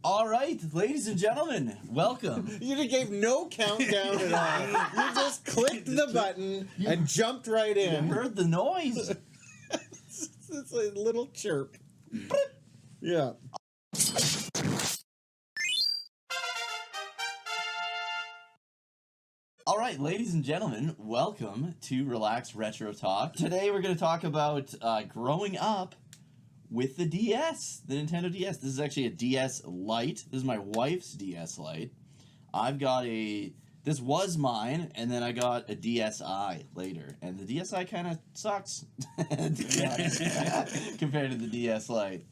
All right, ladies and gentlemen, welcome. You gave no countdown at all. You just clicked the button and jumped right in. You heard the noise. It's a little chirp. Yeah. All right, ladies and gentlemen, welcome to Relax Retro Talk. Today we're going to talk about growing up with the DS, the Nintendo DS. This is actually a DS Lite. This is my wife's DS Lite. I've got this was mine, and then I got a DSi later. And the DSi kind of sucks compared to the DS Lite.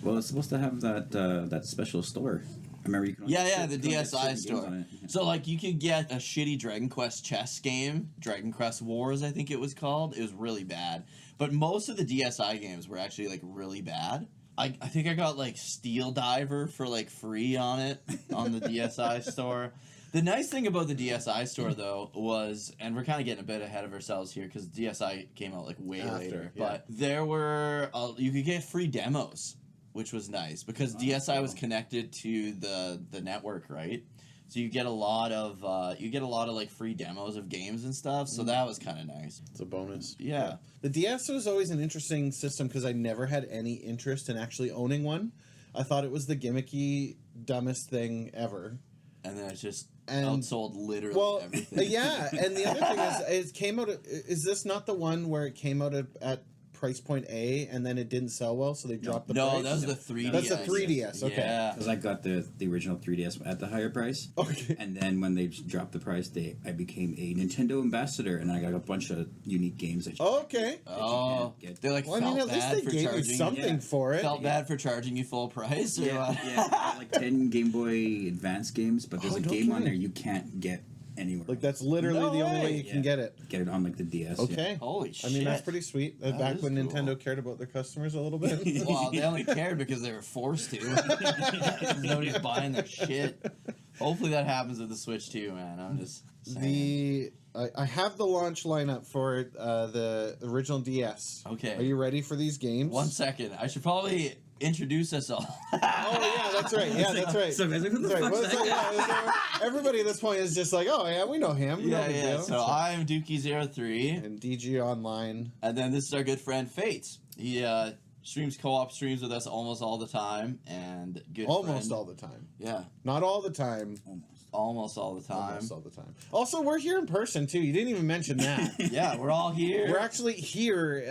Well, it's supposed to have that special store. I remember you can the DSi store. So, like, you could get a shitty Dragon Quest chess game, Dragon Quest Wars, I think it was called. It was really bad. But most of the DSi games were actually, like, really bad. I think I got, like, Steel Diver for, like, free on it, on the DSi store. The nice thing about the DSi store, though, was, and we're kind of getting a bit ahead of ourselves here, because DSi came out, like, way later. Yeah. But there were, you could get free demos, which was nice, because DSi was connected to the network, right? So you get a lot of like free demos of games and stuff. So that was kind of nice. It's a bonus. Yeah. The DS was always an interesting system because I never had any interest in actually owning one. I thought it was the gimmicky, dumbest thing ever. And then it just outsold literally everything. Yeah, and the other thing is, it came out. Is this not the one where it came out at price point A and then it didn't sell well, so they dropped the price? No, that was the 3DS. That's the 3DS, okay. Yeah. Because I got the original 3DS at the higher price. Okay. And then when they dropped the price, I became a Nintendo ambassador, and I got a bunch of unique games that you okay. get. They like well, I mean, at least they gave you something for it. Felt bad for charging you full price? Or Yeah, I got like 10 Game Boy Advance games, but there's a game on there you can't get anywhere. Like, that's literally the only way you can get it. Get it on like the DS. Okay. Yeah. Holy shit. I mean, that's pretty sweet. Back when cool. Nintendo cared about their customers a little bit. Well, they only cared because they were forced to. Nobody's buying their shit. Hopefully that happens with the Switch too, man. I'm just saying. I have the launch lineup for the original DS. Okay. Are you ready for these games? 1 second. I should probably introduce us all. Oh, yeah, that's right. Yeah, that's right. So, guys, who the fuck's that? Everybody at this point is just like, oh, yeah, we know him. Yeah. So I'm Dookie03. And DG Online. And then this is our good friend Fates. He streams co-op streams with us almost all the time. And Almost all the time. Yeah. Not all the time. Almost all the time. Almost all the time. Also, we're here in person, too. You didn't even mention that. Yeah, we're all here. We're actually here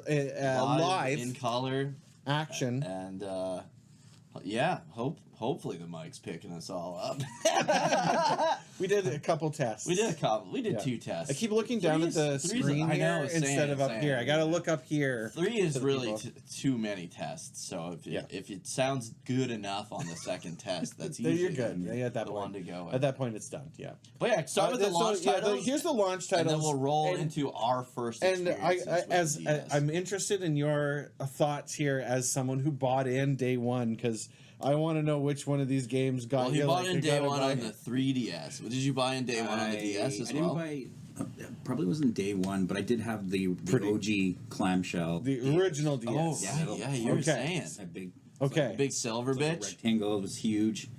live. In color. Action. And, hopefully the mic's picking us all up. We did a couple tests. We did two tests. I keep looking down at the screen here instead of up here. I gotta look up here. 3 is really too many tests. So if it sounds good enough on the second test, that's usually you're good. Yeah, at that the point. one to go with. At that point, it's done. Yeah. But yeah, start with the launch titles. Here's the launch titles, and then we'll roll into our first. And I'm interested in your thoughts here as someone who bought in day one, because I want to know which one of these games got. Well, he bought in day one on the 3DS. Did you buy in day one on the DS as well? I didn't buy. Probably wasn't day one, but I did have the OG clamshell. The original DS. Oh yeah, you were saying that big. Big silver bitch. Rectangle. It was huge.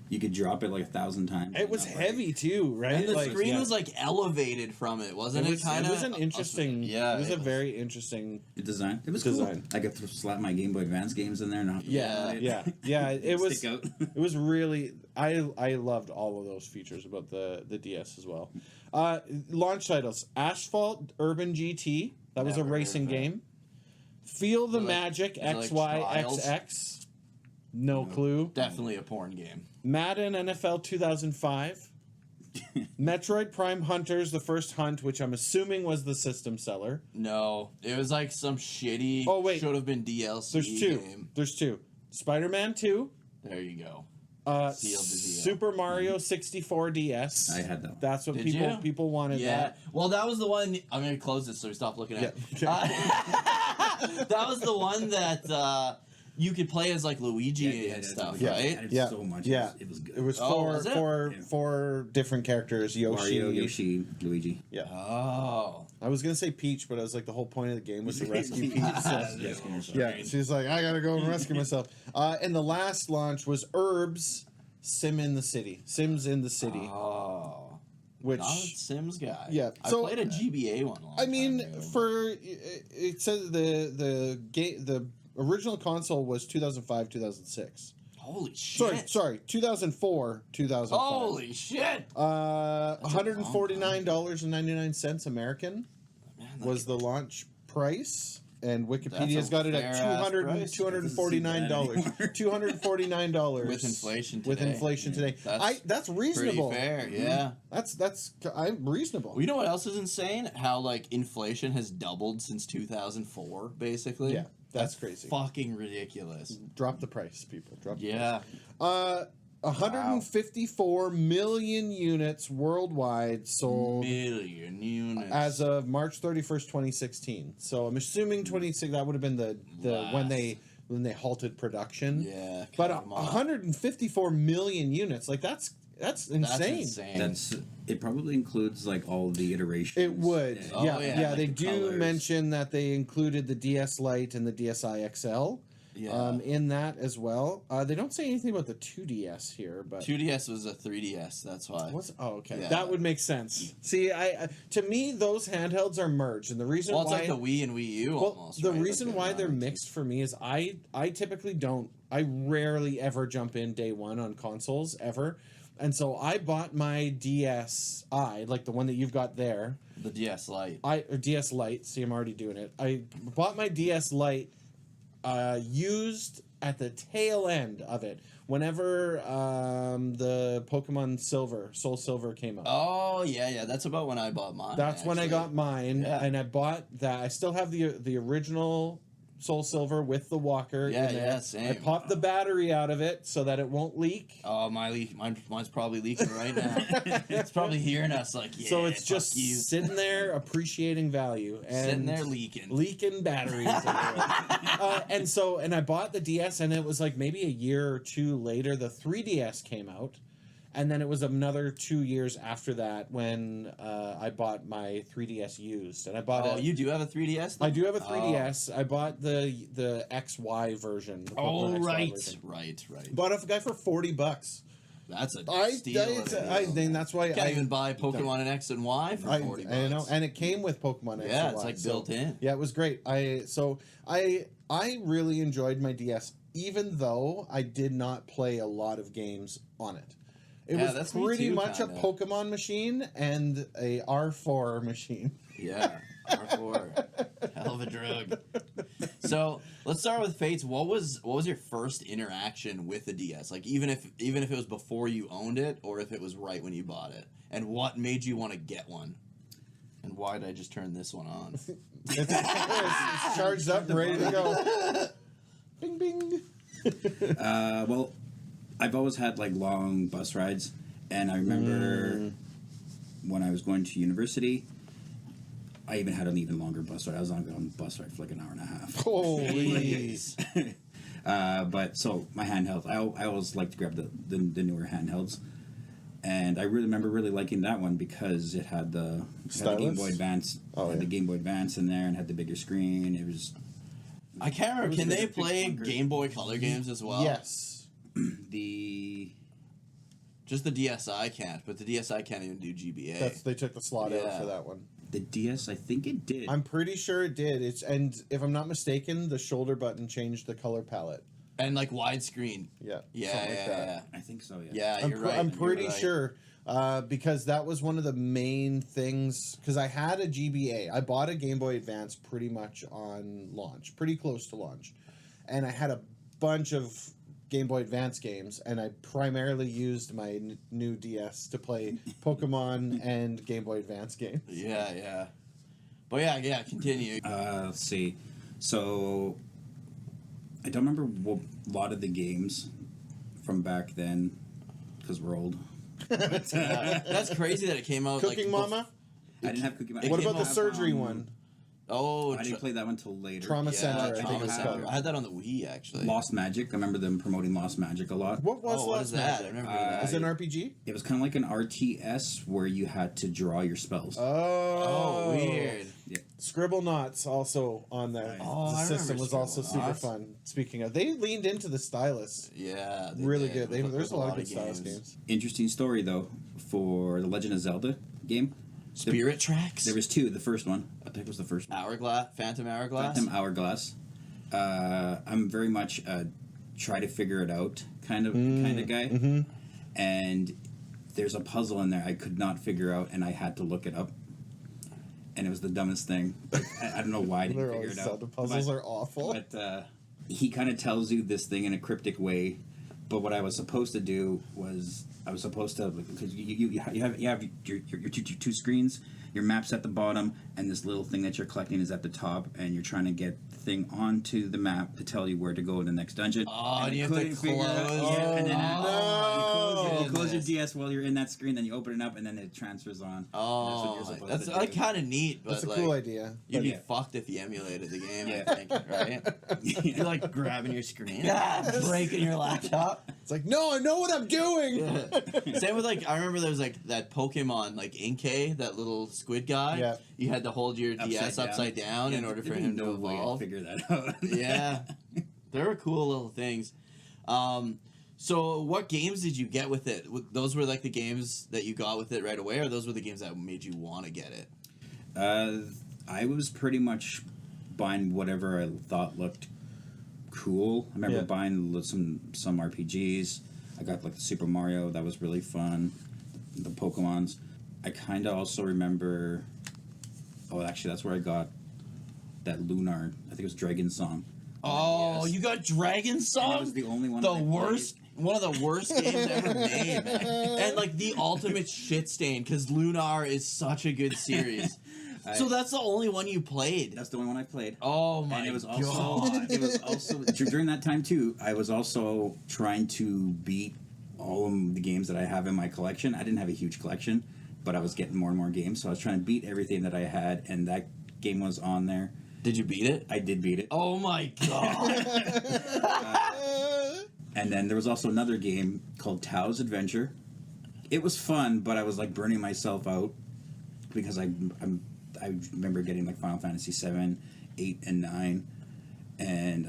You could drop it like 1,000 times. It was heavy too, right? And the screen was like elevated from it, wasn't it? It was an interesting. Yeah, it was a very interesting design. It was cool. I could slap my Game Boy Advance games in there. And yeah. It was. It was really. I loved all of those features about the DS as well. Launch titles: Asphalt Urban GT. That was a racing game. Feel the Magic XYXX. No clue. Definitely a porn game. Madden NFL 2005. Metroid Prime Hunters, the first hunt, which I'm assuming was the system seller. No, it was like some shitty. Oh wait, should have been DLC. There's two. Game. There's two. Spider-Man 2. There you go. Super Mario 64 DS. I had that. That's what people wanted. That. Well, that was the one. I'm gonna close this so we stop looking at. Yeah. That was the one that you could play as like Luigi and stuff, right? Yeah, so much. Yeah, It was good. It was four different characters: Yoshi, Mario, Yoshi, Luigi. Yeah. Oh. I was gonna say Peach, but I was like, the whole point of the game was to rescue Peach. So. Yeah. She's like, I gotta go and rescue myself. And the last launch was Herb's Sims in the City. Oh. Which Not a Sims guy. Yeah, I so played a GBA one. I mean, it says the original console was 2005, 2006. Holy shit! Sorry, 2004, 2005. Holy shit! $149.99 American was the launch price. And Wikipedia's got it at $249. $249 with inflation today. With inflation today, that's reasonable. Pretty fair, yeah. I'm reasonable. Well, you know what else is insane? How like inflation has doubled since 2004, basically. Yeah, that's crazy. Fucking ridiculous. Drop the price, people. Drop the price. 154 million units worldwide sold. Million units. As of March 31st, 2016. So I'm assuming 26. That would have been the when they halted production. Yeah. But 154 million units. Like that's insane. It probably includes like all the iterations. It would. Yeah. Like They do mention that they included the DS Lite and the DSi XL. Yeah. In that as well. They don't say anything about the 2DS here, but 2DS was a 3DS. That's why. Okay. Yeah. That would make sense. See, to me, those handhelds are merged, and the reason it's like the Wii and Wii U almost. The reason why they're mixed for me is I typically don't. I rarely ever jump in day one on consoles ever, and so I bought my DSi, like the one that you've got there. The DS Lite. DS Lite. See, I'm already doing it. I bought my DS Lite. Used at the tail end of it whenever the Pokemon Soul Silver came out. Oh yeah, that's about when I bought mine. That's when I got mine, and I bought that. I still have the original Soul Silver with the walker. Yeah, in there. yeah, same. I popped the battery out of it so that it won't leak. Oh, mine's probably leaking right now. It's probably hearing us like, yeah. So it's just sitting there appreciating value and sitting there leaking batteries. and I bought the DS, and it was like maybe a year or two later the 3DS came out. And then it was another 2 years after that when I bought my 3DS used, and I bought. You do have a 3DS? I do have a 3DS. I bought the XY version. Right. Bought a guy for $40. That's a steal. I think that's why can't even buy Pokemon and X and Y for $40. I know, and it came with Pokemon X and Y. Yeah, it's like built in. Yeah, it was great. I really enjoyed my DS, even though I did not play a lot of games on it. It was pretty much a Pokemon machine and a R4 machine. Yeah, R4. Hell of a drug. So let's start with Fates. What was your first interaction with the DS? Like even if it was before you owned it, or if it was right when you bought it, and what made you want to get one? And why did I just turn this one on? It's charged up and ready to go. Bing bing. Well, I've always had like long bus rides, and I remember when I was going to university, I even had an even longer bus ride. I was on a bus ride for like an hour and a half. Holy! But so my handheld, I always like to grab the newer handhelds, and I remember really liking that one because it had the Game Boy Advance, the Game Boy Advance in there, and had the bigger screen. It was. I can't remember. Can they play Game Boy Color games as well? Yes. Just the DSi can't, but the DSi can't even do GBA. They took the slot out for that one. The DS, I think it did. I'm pretty sure it did. And if I'm not mistaken, the shoulder button changed the color palette. And like widescreen. Yeah. Yeah. I think so. Yeah, you're right. I'm pretty sure because that was one of the main things. Because I had a GBA. I bought a Game Boy Advance pretty much on launch, pretty close to launch, and I had a bunch of Game Boy Advance games, and I primarily used my new DS to play Pokemon and Game Boy Advance games. Yeah. But yeah, continue. Let's see. So, I don't remember a lot of the games from back then, because we're old. That's crazy that it came out Cooking like... Mama? I didn't have Cooking Mama. What about the surgery one? Oh, I didn't play that one until later. Trauma Center. I think Trauma it's Center. called. I had that on the Wii actually. Lost Magic. I remember them promoting Lost Magic a lot. What was what Lost is that? Magic? I've never heard of that. Is it an RPG? It was kind of like an RTS where you had to draw your spells. Oh, weird. Yeah. Scribble Knots also on there. Oh, the I system remember was also Scribble super Knots. fun. Speaking of, they leaned into the stylus. Yeah, Really did. good. With There's a lot of good stylus games. Interesting story though for the Legend of Zelda game. Spirit Tracks. There was two. The first one, I think it was the first one. Hourglass, Phantom Hourglass. Phantom Hourglass. I'm very much a try to figure it out kind of guy. Mm-hmm. And there's a puzzle in there I could not figure out, and I had to look it up. And it was the dumbest thing. I don't know why I didn't figure it out. The puzzles are awful. But he kind of tells you this thing in a cryptic way. But what I was supposed to do was I was supposed to, because you have your two screens, your map's at the bottom, and this little thing that you're collecting is at the top, and you're trying to get the thing onto the map to tell you where to go in the next dungeon. Oh, and you have to couldn't figure it out. close. Yeah, and then you close your goodness. DS while you're in that screen, then you open it up, and then it transfers on. Oh, that's to like do. kind of neat, but That's a like, cool idea. you'd be Yeah. fucked if you emulated the game. Yeah. I think, right? You're like grabbing your screen, breaking your laptop. It's like, no, I know what I'm doing. Same with like, I remember there was like that Pokemon, like Inkay, that little squid guy. Yeah. You had to hold your DS upside down in order for him to evolve. Figure that out. Yeah, there were cool little things. So what games did you get with it? Those were like the games that you got with it right away, or those were the games that made you want to get it? I was pretty much buying whatever I thought looked cool. I remember buying some RPGs. I got like the Super Mario, that was really fun. The Pokemons. I kind of also remember. Oh, actually, that's where I got that Lunar. I think it was Dragon Song. Oh, Yes. you got Dragon Song? That was the only one. The that I worst. One of the worst games ever made, man. And like the ultimate shit stain, because Lunar is such a good series. So that's the only one you played. That's the only one I played. Oh my And it was god! also it was also during that time too. I was also trying to beat all of the games that I have in my collection. I didn't have a huge collection, but I was getting more and more games, so I was trying to beat everything that I had, and that game was on there. Did you beat it? I did beat it. Oh my god! And then there was also another game called Tao's Adventure. It was fun, but I was like burning myself out because I remember getting like Final Fantasy 7, 8, and 9, and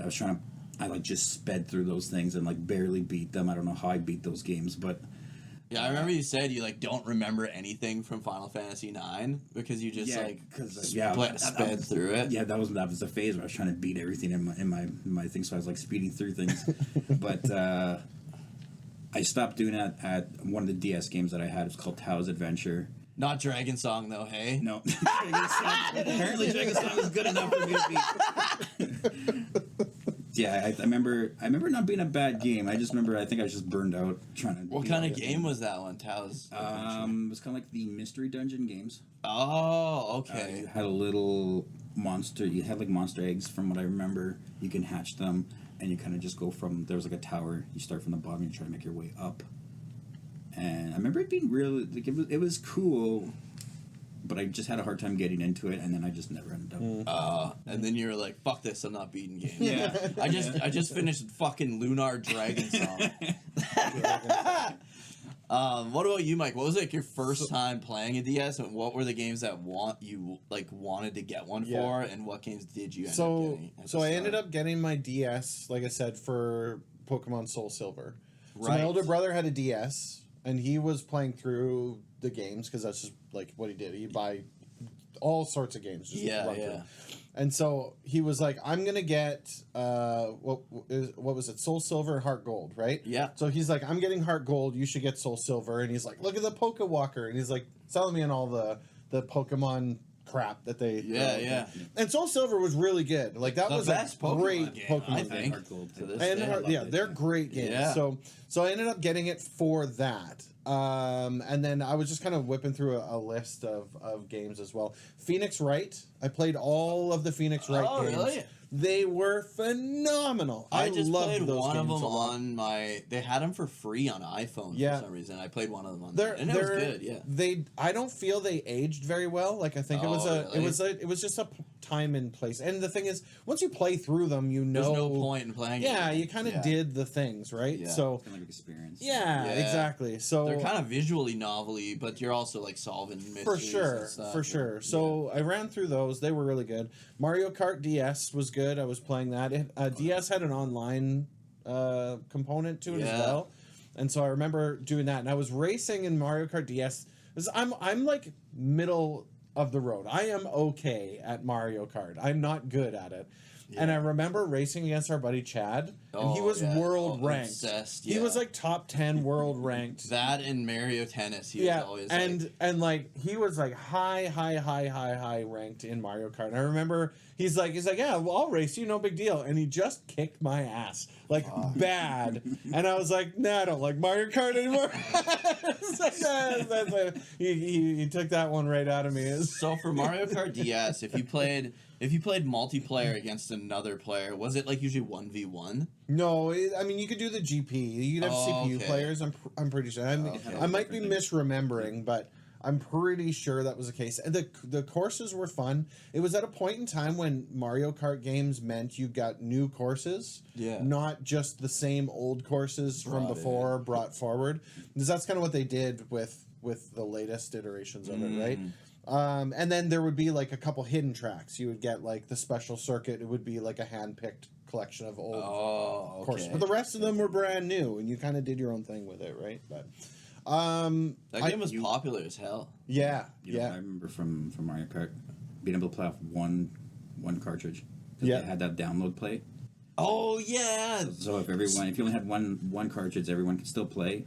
I like just sped through those things and like barely beat them. I don't know how I beat those games, but Yeah, I remember you said you like don't remember anything from Final Fantasy 9 because you just sped through it. Yeah, that was the phase where I was trying to beat everything in my thing, so I was like speeding through things. But I stopped doing that at one of the DS games that I had. It was called Tao's Adventure. Not Dragon Song though, hey? No, apparently Dragon Song was good enough for me to beat. Yeah, I remember not being a bad game. I just remember I think I was just burned out trying to. What kind of game was that one? Tao's Adventure? It was kind of like the Mystery Dungeon games. Oh, okay. You had a little monster. You had like monster eggs, from what I remember. You can hatch them, and you kind of just go from. There was like a tower. You start from the bottom. And you try to make your way up. And I remember it being really like it was cool, but I just had a hard time getting into it, and then I just never ended up. And then you were like, "Fuck this! I'm not beating games." Yeah, I just finished fucking Lunar Dragon Song. What about you, Mike? What was like your first time playing a DS, and what were the games that wanted to get one for, and what games did you end up getting? So I ended up getting my DS, like I said, for Pokemon Soul Silver. So Right. my older brother had a DS, and he was playing through the games because that's just like what he did. He'd buy all sorts of games. Just run through. And so he was like, I'm going to get, what was it? Soul Silver and Heart Gold, right? Yeah. So he's like, I'm getting Heart Gold. You should get Soul Silver. And he's like, look at the Poke Walker. And he's like, selling me on all the Pokemon crap that they... Yeah. And Soul Silver was really good. Like, that was best a great game, Pokemon I game. think. Heart Gold, To this And day. they're great games. Yeah. So I ended up getting it for that. And then I was just kind of whipping through a list of games as well. Phoenix Wright. I played all of the Phoenix Wright games. Really? They were phenomenal. I just loved played those one of games them a lot. on my. They had them for free on iPhone Yeah. for some reason. I played one of them on They're, there, and it was good. Yeah. I don't feel they aged very well. Like I think it was Oh, really? it was just a time and place. And the thing is, once you play through them, you know... There's no point in playing Yeah, it. you kind of did the things, right? Yeah. So It's kind of like experience. Yeah, exactly. So they're kind of visually novelty, but you're also like solving mysteries for sure, and stuff. for sure. So I ran through those. They were really good. Mario Kart DS was good. I was playing that. DS had an online component to it as well, and so I remember doing that. And I was racing in Mario Kart DS. I'm like middle of the road. I am okay at Mario Kart. I'm not good at it. Yeah. And I remember racing against our buddy Chad, and he was world ranked. Obsessed, He was like top 10 world ranked. That and Mario Tennis, he was always and like he was like high ranked in Mario Kart. And I remember he's like, yeah, well, I'll race you, no big deal. And he just kicked my ass like bad. And I was like, nah, I don't like Mario Kart anymore. He took that one right out of me. So for Mario Kart DS, if you played multiplayer against another player, was it like usually 1v1? No, I mean you could do the GP. You could have CPU players. I'm pretty sure. I might be misremembering, but I'm pretty sure that was the case. And the courses were fun. It was at a point in time when Mario Kart games meant you got new courses, not just the same old courses from before brought forward. Because that's kind of what they did with the latest iterations of it, right? And then there would be like a couple hidden tracks. You would get like the special circuit. It would be like a hand-picked collection of old courses. But the rest of them were brand new, and you kind of did your own thing with it, right? But that game was popular as hell. Yeah, I remember from Mario Kart being able to play off one cartridge. They had that download plate. Oh yeah. So if you only had one cartridge, everyone could still play.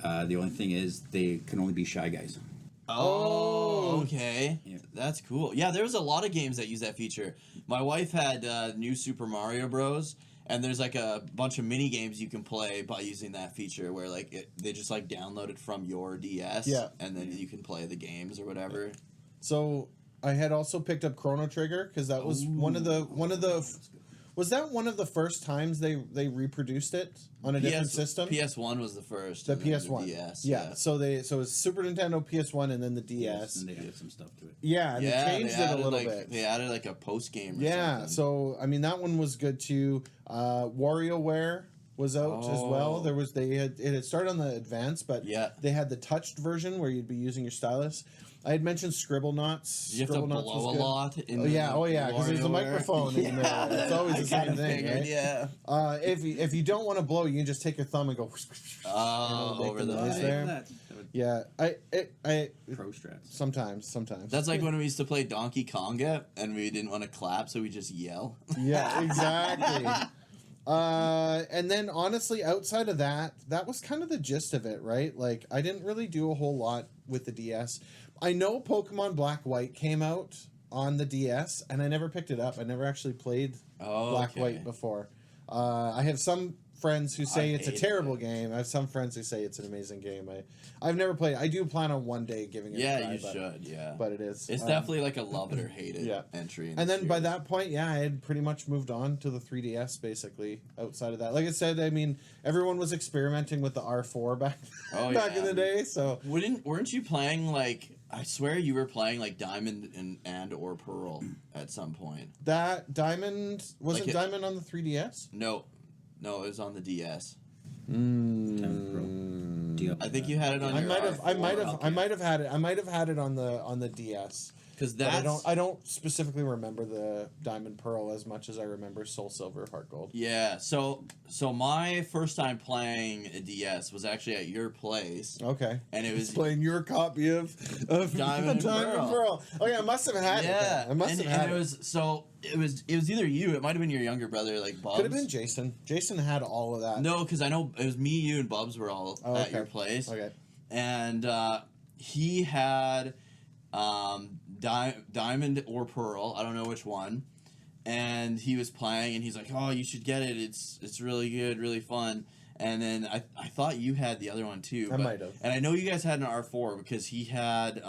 The only thing is they can only be Shy Guys. Oh, okay. Yeah. That's cool. Yeah, there was a lot of games that use that feature. My wife had New Super Mario Bros. And there's like a bunch of mini games you can play by using that feature where like they just like download it from your DS. Yeah. And then you can play the games or whatever. So I had also picked up Chrono Trigger because that was one of the was that one of the first times they reproduced it on a different system? PS1 was the first. The PS1. The DS. Yeah. So it was Super Nintendo, PS1, and then the DS. And they added some stuff to it. Yeah, and they changed it a little bit. They added like a post game. So I mean that one was good too. WarioWare was out as well. It had started on the advanced, but they had the touched version where you'd be using your stylus. I had mentioned Scribblenauts. You have to blow a lot. Because there's a microphone in the middle. It's always the same thing, right? Yeah. If you don't want to blow, you can just take your thumb and go. Over the noise there. Yeah, I pro strats. Sometimes. That's like when we used to play Donkey Konga and we didn't want to clap, so we just yell. Yeah, exactly. And then honestly, outside of that was kind of the gist of it, right? Like I didn't really do a whole lot with the DS. I know Pokemon Black White came out on the DS, and I never picked it up. I never actually played Black White before. I have some friends who say it's a terrible game. I have some friends who say it's an amazing game. I've never played it. I do plan on one day giving it a try. Yeah, you should, But it is. It's definitely like a love it or hate it entry. And then by that point, I had pretty much moved on to the 3DS, basically, outside of that. Like I said, I mean, everyone was experimenting with the R4 back in the day, so... Weren't you playing, like... I swear you were playing, like, Diamond and or Pearl at some point. That Diamond... Was it Diamond on the 3DS? No, it was on the DS. I think you had it on. I might have had it on the DS. Because I don't specifically remember the Diamond Pearl as much as I remember Soul Silver, Heart Gold. Yeah, so my first time playing a DS was actually at your place. Okay. And it was playing your copy of Diamond Pearl. Oh yeah, I must have had it. Yeah, I must have had it. It was either you. It might have been your younger brother, like Bubs. Could have been Jason. Jason had all of that. No, because I know it was me, you, and Bubs were all at your place. Okay. And he had. Diamond or Pearl, I don't know which one, and he was playing, and he's like, "Oh, you should get it. It's really good, really fun." And then I thought you had the other one too. I might have. And I know you guys had an R4 because he had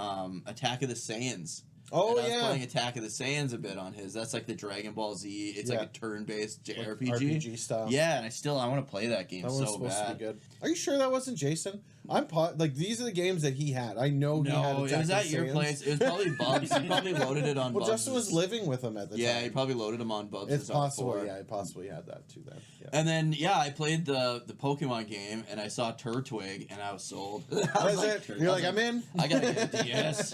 Attack of the Saiyans. Oh, and I was playing Attack of the Saiyans a bit on his. That's like the Dragon Ball Z. It's like a turn-based RPG. RPG style. Yeah, and I want to play that game so bad. Supposed to be good. Are you sure that wasn't Jason? like these are the games that he had. I know he had. No, it was at your place. It was probably Bubs. He probably loaded it on. Well, Bubs'. Justin was living with him at the time. Yeah, he probably loaded them on Bubs'. It's possible. Yeah, he possibly had that too. Then. Yeah. And then I played the Pokemon game, and I saw Turtwig, and I was sold. That's it. You're like, I'm in. I gotta get a DS.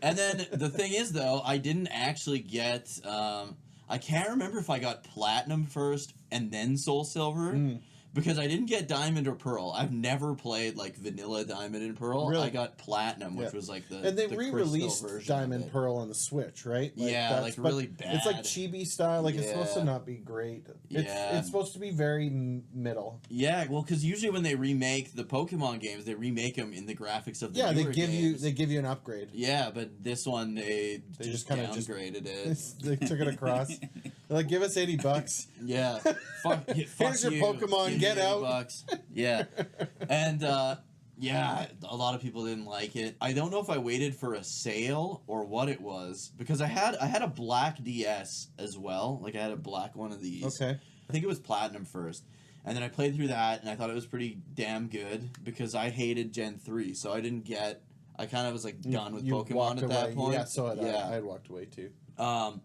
And then the thing is, though, I didn't actually get. I can't remember if I got Platinum first and then Soul Silver. Because I didn't get Diamond or Pearl. I've never played like vanilla Diamond and Pearl. Really? I got Platinum, which was like the and they the re-released Diamond Pearl on the Switch, right? Like, really bad. It's like chibi style. Like it's supposed to not be great. It's supposed to be very middle. Yeah, well, because usually when they remake the Pokemon games, they remake them in the graphics of the newer games. They give you an upgrade. Yeah, but this one they just kind of downgraded it. They took it across. They're like, give us $80. Yeah, fuck here's your Pokemon. Get out. $80. Yeah, and a lot of people didn't like it. I don't know if I waited for a sale or what it was because I had a black DS as well. Like I had a black one of these. Okay. I think it was Platinum first. And then I played through that, and I thought it was pretty damn good because I hated Gen 3, so I didn't get... I kind of was, like, done with Pokemon at that point. Yeah, so I had walked away, too. And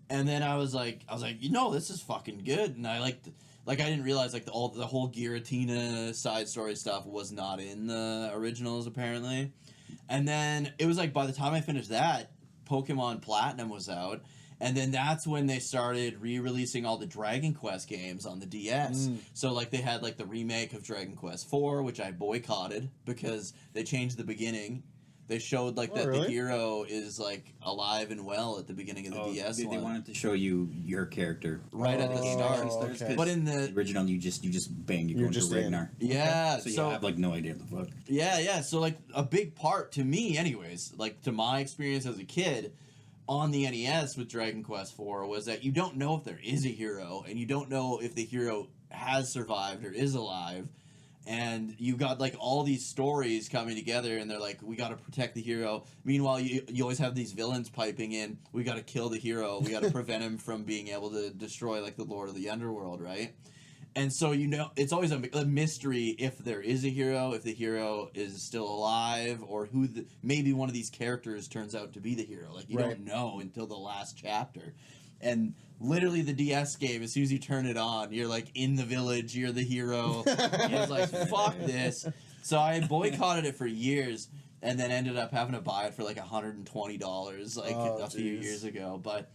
then I was like, you know, this is fucking good. And I liked... Like, I didn't realize, like, the whole Giratina side story stuff was not in the originals, apparently. And then it was, like, by the time I finished that, Pokemon Platinum was out. And then that's when they started re-releasing all the Dragon Quest games on the DS. So, like, they had, like, the remake of Dragon Quest 4, which I boycotted because they changed the beginning. They showed, like, the hero is, like, alive and well at the beginning of the DS they one. They wanted to show you your character. Right at the start. Okay. But in the original, you just bang, you go into Ragnar. Yeah. So you have, like, no idea what the fuck. Yeah. So, like, a big part, to me anyways, like, to my experience as a kid... on the NES with Dragon Quest IV was that you don't know if there is a hero, and you don't know if the hero has survived or is alive, and you got like all these stories coming together, and they're like, we got to protect the hero. Meanwhile, you always have these villains piping in. We got to kill the hero. We got to prevent him from being able to destroy like the Lord of the Underworld, right? And so, you know, it's always a mystery if there is a hero, if the hero is still alive, or who maybe one of these characters turns out to be the hero. Like, you don't know until the last chapter. And literally the DS game, as soon as you turn it on, you're, like, in the village, you're the hero. And it's like, fuck this. So I boycotted it for years, and then ended up having to buy it for, like, $120, like, a few years ago. But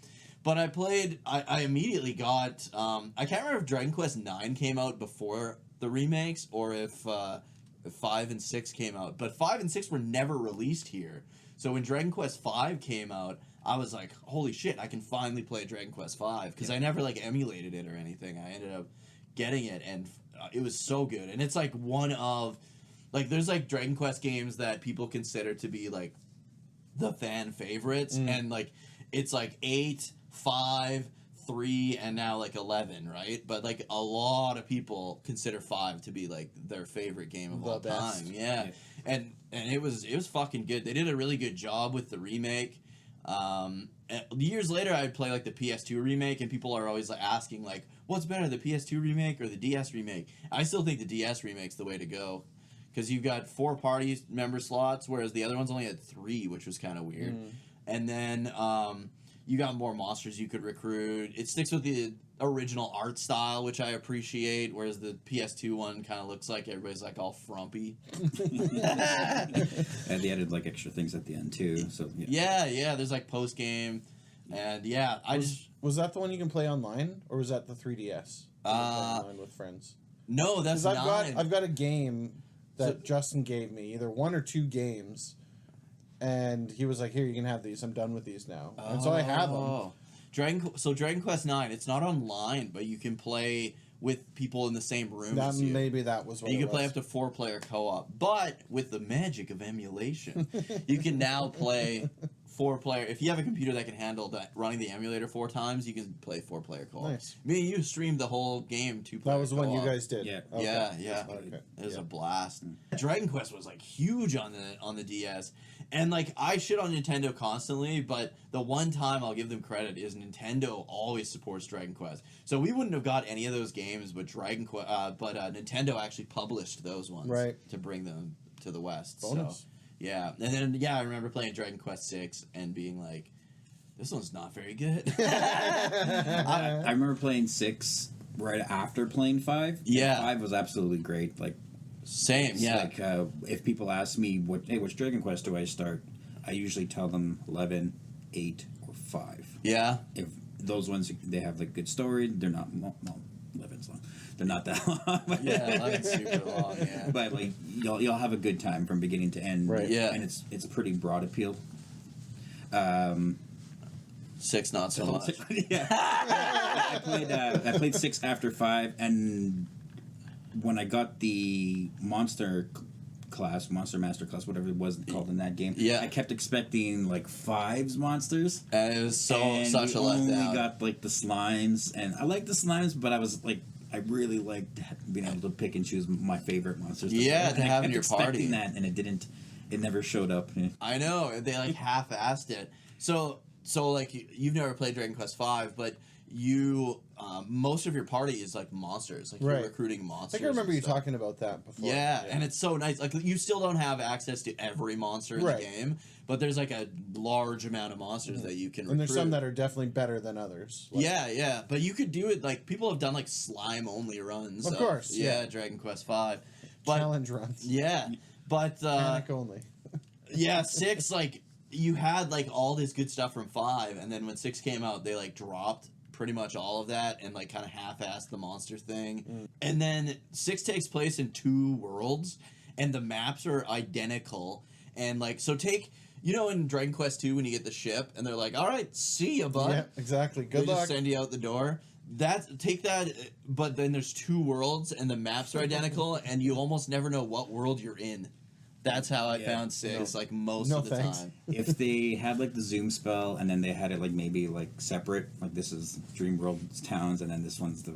I played... I immediately got... I can't remember if Dragon Quest 9 came out before the remakes or if 5 and 6 came out. But 5 and 6 were never released here. So when Dragon Quest 5 came out, I was like, holy shit, I can finally play Dragon Quest 5. Because I never, like, emulated it or anything. I ended up getting it, and it was so good. And it's, like, one of... Like, there's, like, Dragon Quest games that people consider to be, like, the fan favorites. And, like, it's, like, 8... 5, 3, and now like 11, right? But like a lot of people consider 5 to be like their favorite game of all time. Yeah. And it was fucking good. They did a really good job with the remake. Years later, I'd play like the PS2 remake, and people are always like asking like, what's better, the PS2 remake or the DS remake? I still think the DS remake's the way to go. Because you've got 4 party member slots, whereas the other ones only had 3, which was kind of weird. And then you got more monsters you could recruit. It sticks with the original art style, which I appreciate, whereas the PS2 one kind of looks like everybody's like all frumpy. And they added like extra things at the end too. So yeah, there's like post game, and was that the one you can play online, or was that the 3DS? Online with friends. No, that's I've got a game that Justin gave me, either 1 or 2 games. And he was like, here, you can have these. I'm done with these now. And so I have them. Dragon Quest 9, it's not online, but you can play with people in the same room as you. Maybe that was what you can play up to 4-player co-op. But with the magic of emulation, you can now play 4-player. If you have a computer that can handle that, running the emulator 4 times, you can play 4-player co-op. Nice. Me and you streamed the whole game 2-player. That was the one you guys did. Yeah. Okay. Yeah. Okay. It was a blast. Dragon Quest was like huge on the DS. And like I shit on Nintendo constantly, but the one time I'll give them credit is Nintendo always supports Dragon Quest. So we wouldn't have got any of those games, but Nintendo actually published those ones to bring them to the west. Bonus. So yeah, and then I remember playing Dragon Quest 6 and being like, this one's not very good. I remember playing 6 right after playing 5. Yeah, 5 was absolutely great. Like same. Yeah, like if people ask me which Dragon Quest do I start, I usually tell them 11, 8, or 5. Yeah. If those ones they have like good story, they're not 11's long. They're not that long. Yeah, 11's super long. Yeah, but like you'll have a good time from beginning to end. Right. Yeah, and it's a pretty broad appeal. 6 not so much. Yeah. I played 6 after 5, and when I got the Monster Master class, whatever it was called in that game, I kept expecting like 5's monsters, and it was such a letdown. Only got like the slimes, and I like the slimes, but I was like, I really liked being able to pick and choose my favorite monsters. Yeah, to have in your party. Expecting that, and it never showed up. I know, they like half-assed it. So like you've never played Dragon Quest V, but you most of your party is like monsters, like you're recruiting monsters. I think I remember you talking about that before. Yeah, and it's so nice. Like you still don't have access to every monster in the game, but there's like a large amount of monsters that you can recruit. And there's some that are definitely better than others. Like, yeah, but you could do it like people have done like slime only runs. Of course, Dragon Quest V, but challenge runs. Yeah, but panic only. 6 like. You had like all this good stuff from 5, and then when 6 came out, they like dropped pretty much all of that and like kind of half-assed the monster thing. And then 6 takes place in 2 worlds, and the maps are identical. And like, so take, in Dragon Quest 2 when you get the ship, and they're like, all right, see ya, bud. Yeah, exactly. Good luck. Just send you out the door. Take that, but then there's 2 worlds, and the maps are identical, and you almost never know what world you're in. That's how I found 6, like most of the time. If they had like the zoom spell, and then they had it like maybe like separate, like this is Dream World's towns, and then this one's the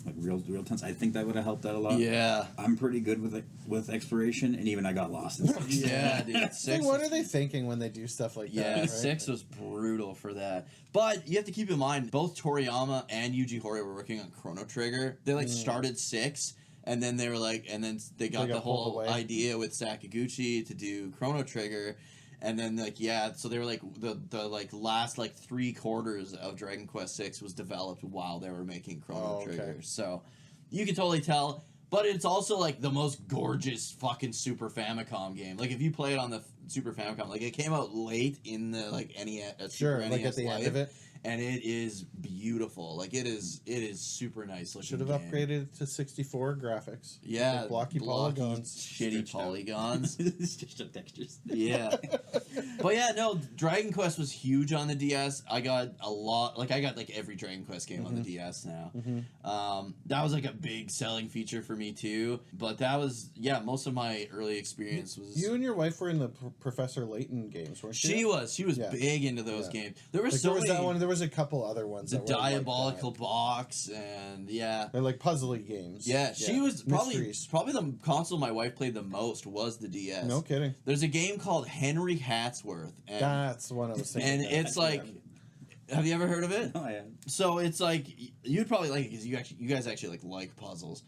like real towns, I think that would have helped out a lot. Yeah, I'm pretty good with exploration, and even I got lost in stuff. Yeah, dude. 6. What are they thinking when they do stuff like that? Yeah, 6 was brutal for that. But you have to keep in mind, both Toriyama and Yuji Horii were working on Chrono Trigger. They like started 6. And then they were like, and then they got the whole idea with Sakaguchi to do Chrono Trigger, and then like so they were like the like last like 3/4 of Dragon Quest 6 was developed while they were making Chrono Trigger. So you can totally tell. But it's also like the most gorgeous fucking Super Famicom game. Like if you play it on the Super Famicom, like it came out late in the like NES, sure, like at the end of it. And it is beautiful. Like it is super nice looking. Should have upgraded to 64 graphics. Yeah, blocky polygons, shitty polygons. It's just textures. Yeah, but yeah, no. Dragon Quest was huge on the DS. I got a lot. Like I got like every Dragon Quest game on the DS now. That was like a big selling feature for me too. But that was most of my early experience was. You and your wife were in the Professor Layton games, weren't you? She was big into those games. There were so many. That one. There was a couple other ones. The Diabolical Box, and they're like puzzly games. Yeah, she was probably the console my wife played the most was the DS. No kidding. There's a game called Henry Hatsworth. And, that's the one I was thinking. And it's like, have you ever heard of it? Oh yeah. So it's like you'd probably like it because you guys actually like puzzles.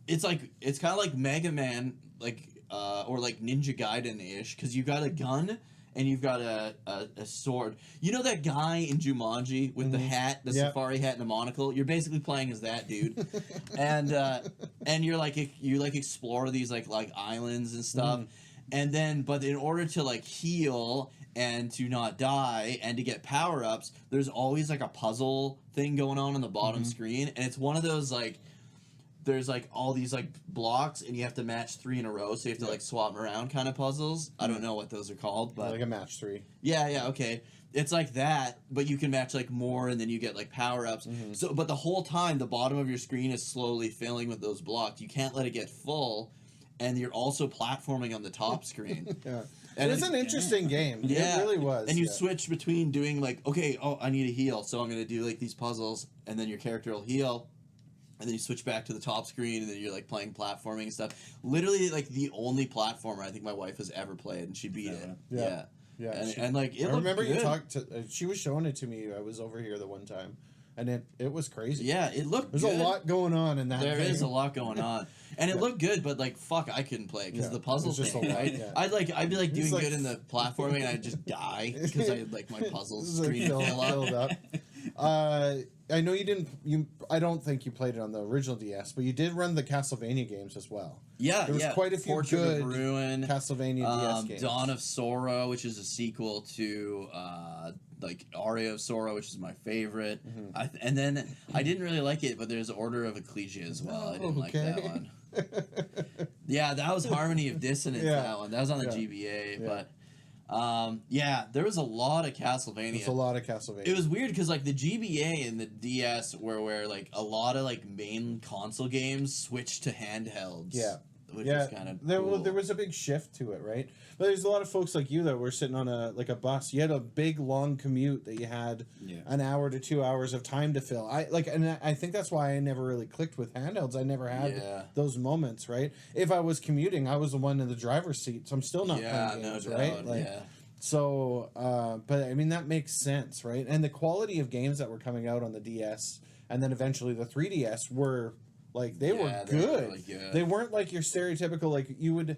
It's kind of like Mega Man, or like Ninja Gaiden ish, because you got a gun. And you've got a sword. You know that guy in Jumanji with the hat, the safari hat and a monocle? You're basically playing as that dude. And you're you explore these like islands and stuff. And then but in order to like heal and to not die and to get power-ups, there's always like a puzzle thing going on the bottom screen, and it's one of those like there's like all these like blocks and you have to match 3 in a row, so you have to like swap them around kind of puzzles. I don't know what those are called, but like a match 3. Yeah, okay. It's like that, but you can match like more and then you get like power-ups. So but the whole time the bottom of your screen is slowly filling with those blocks. You can't let it get full, and you're also platforming on the top screen. And it's an interesting game. Yeah. It really was. And you switch between doing like, okay, I need a heal, so I'm going to do like these puzzles, and then your character will heal. And then you switch back to the top screen, and then you're like playing platforming and stuff. Literally, like the only platformer I think my wife has ever played, and she beat it. Yeah. And like it I remember good. you talked to. She was showing it to me. I was over here the one time, and it was crazy. Yeah, it looked. There's good. a lot going on in that. There game. is a lot going on, and it looked good, but like fuck, I couldn't play because the puzzle thing. Right? Yeah. I'd be like doing good in the platforming, and I'd just die because I had like my puzzle screen filled up. I know you didn't. I don't think you played it on the original DS, but you did run the Castlevania games as well. Yeah, there was quite a few Portrait good of Ruin, Castlevania DS games. Dawn of Sorrow, which is a sequel to like Aria of Sorrow, which is my favorite. And then I didn't really like it, but there's Order of Ecclesia as well. I didn't like that one. Yeah, that was Harmony of Dissonance. That one. That was on the GBA, but. There was a lot of Castlevania. There's a lot of Castlevania. It was weird because like the GBA and the DS were where like a lot of like main console games switched to handhelds. Yeah. Which was kind of cool. There was a big shift to it, right? But there's a lot of folks like you that were sitting on a bus. You had a big long commute that you had an hour to 2 hours of time to fill. And I think that's why I never really clicked with handhelds. I never had those moments, right? If I was commuting, I was the one in the driver's seat, so I'm still not playing games, right? So, but I mean that makes sense, right? And the quality of games that were coming out on the DS and then eventually the 3DS were. Like they were good. Really good. They weren't like your stereotypical like you would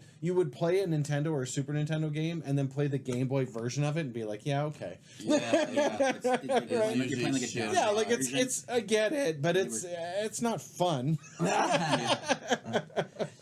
play a Nintendo or a Super Nintendo game and then play the Game Boy version of it and be like, yeah, okay. It's I get it, but it's not fun.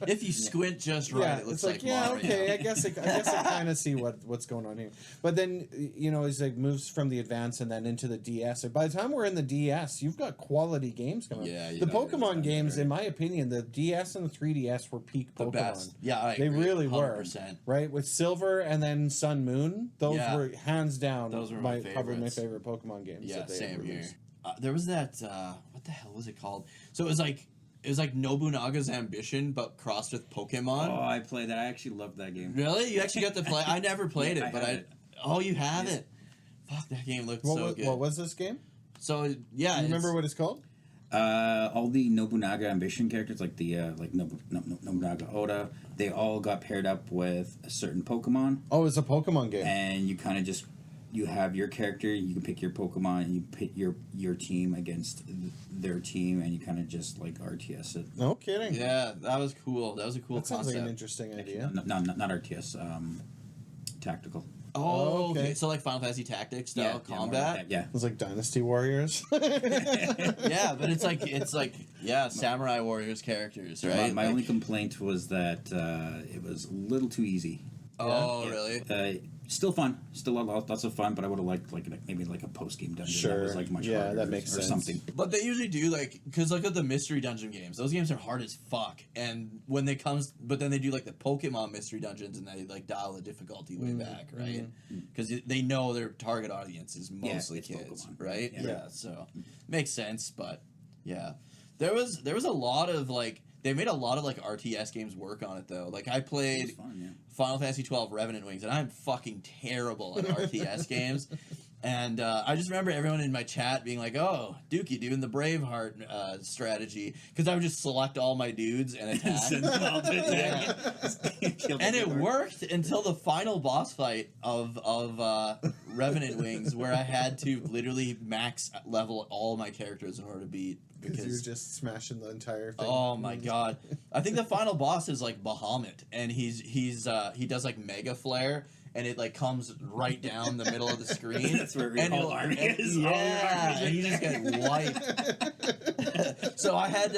If you squint just right, it looks like Mario. Okay, I guess I kind of see what's going on here. But then it's like moves from the Advance and then into the DS. And by the time we're in the DS, you've got quality games coming. Yeah, the Pokemon games. In my opinion, the DS and the 3DS were peak Pokemon. The best. Yeah, they really 100%. were. Right? With Silver and then Sun Moon, those were hands down probably my favorite Pokemon games. Yeah, same here. There was that, what the hell was it called? So it was like Nobunaga's Ambition, but crossed with Pokemon. Oh, I played that. I actually loved that game. Really? You actually got to play? I never played it, but Oh, you have it? Fuck, that game looked so good. What was this game? So, yeah. Do you remember what it's called? All the Nobunaga Ambition characters, like the Nobunaga Oda, they all got paired up with a certain Pokemon. Oh, it's a Pokemon game. And you kind of just you have your character, you can pick your Pokemon, and you pit your team against their team, and you kind of just like RTS it. No kidding. Yeah, that was cool. That was a cool concept. Sounds like an interesting idea. Not RTS. Tactical. Oh, okay. So like Final Fantasy Tactics style combat. Yeah, it was like Dynasty Warriors. Yeah, but it's like Samurai Warriors characters, right? My only complaint was that it was a little too easy. Oh, really? Still fun, still lots of fun, but I would have liked maybe a post game dungeon. Sure, that was like much harder, that makes sense. Something. But they usually do because look at the mystery dungeon games. Those games are hard as fuck, and when they but then they do like the Pokemon mystery dungeons, and they like dial the difficulty way back, right? Because they know their target audience is mostly kids, Pokemon. Right? Yeah, so makes sense. But yeah, there was a lot of like. They made a lot of like RTS games work on it though. Like I played Final Fantasy 12 Revenant Wings, and I'm fucking terrible at RTS games. And I just remember everyone in my chat being like, "Oh, Dookie doing the Braveheart strategy," because I would just select all my dudes and attack. And it worked until the final boss fight of Revenant Wings, where I had to literally max level all my characters in order to beat. Because you're just smashing the entire thing. Oh my god! I think the final boss is like Bahamut, and he does like Mega Flare, and it like comes right down the middle of the screen. That's where all army is. Yeah, and you just get wiped. So I had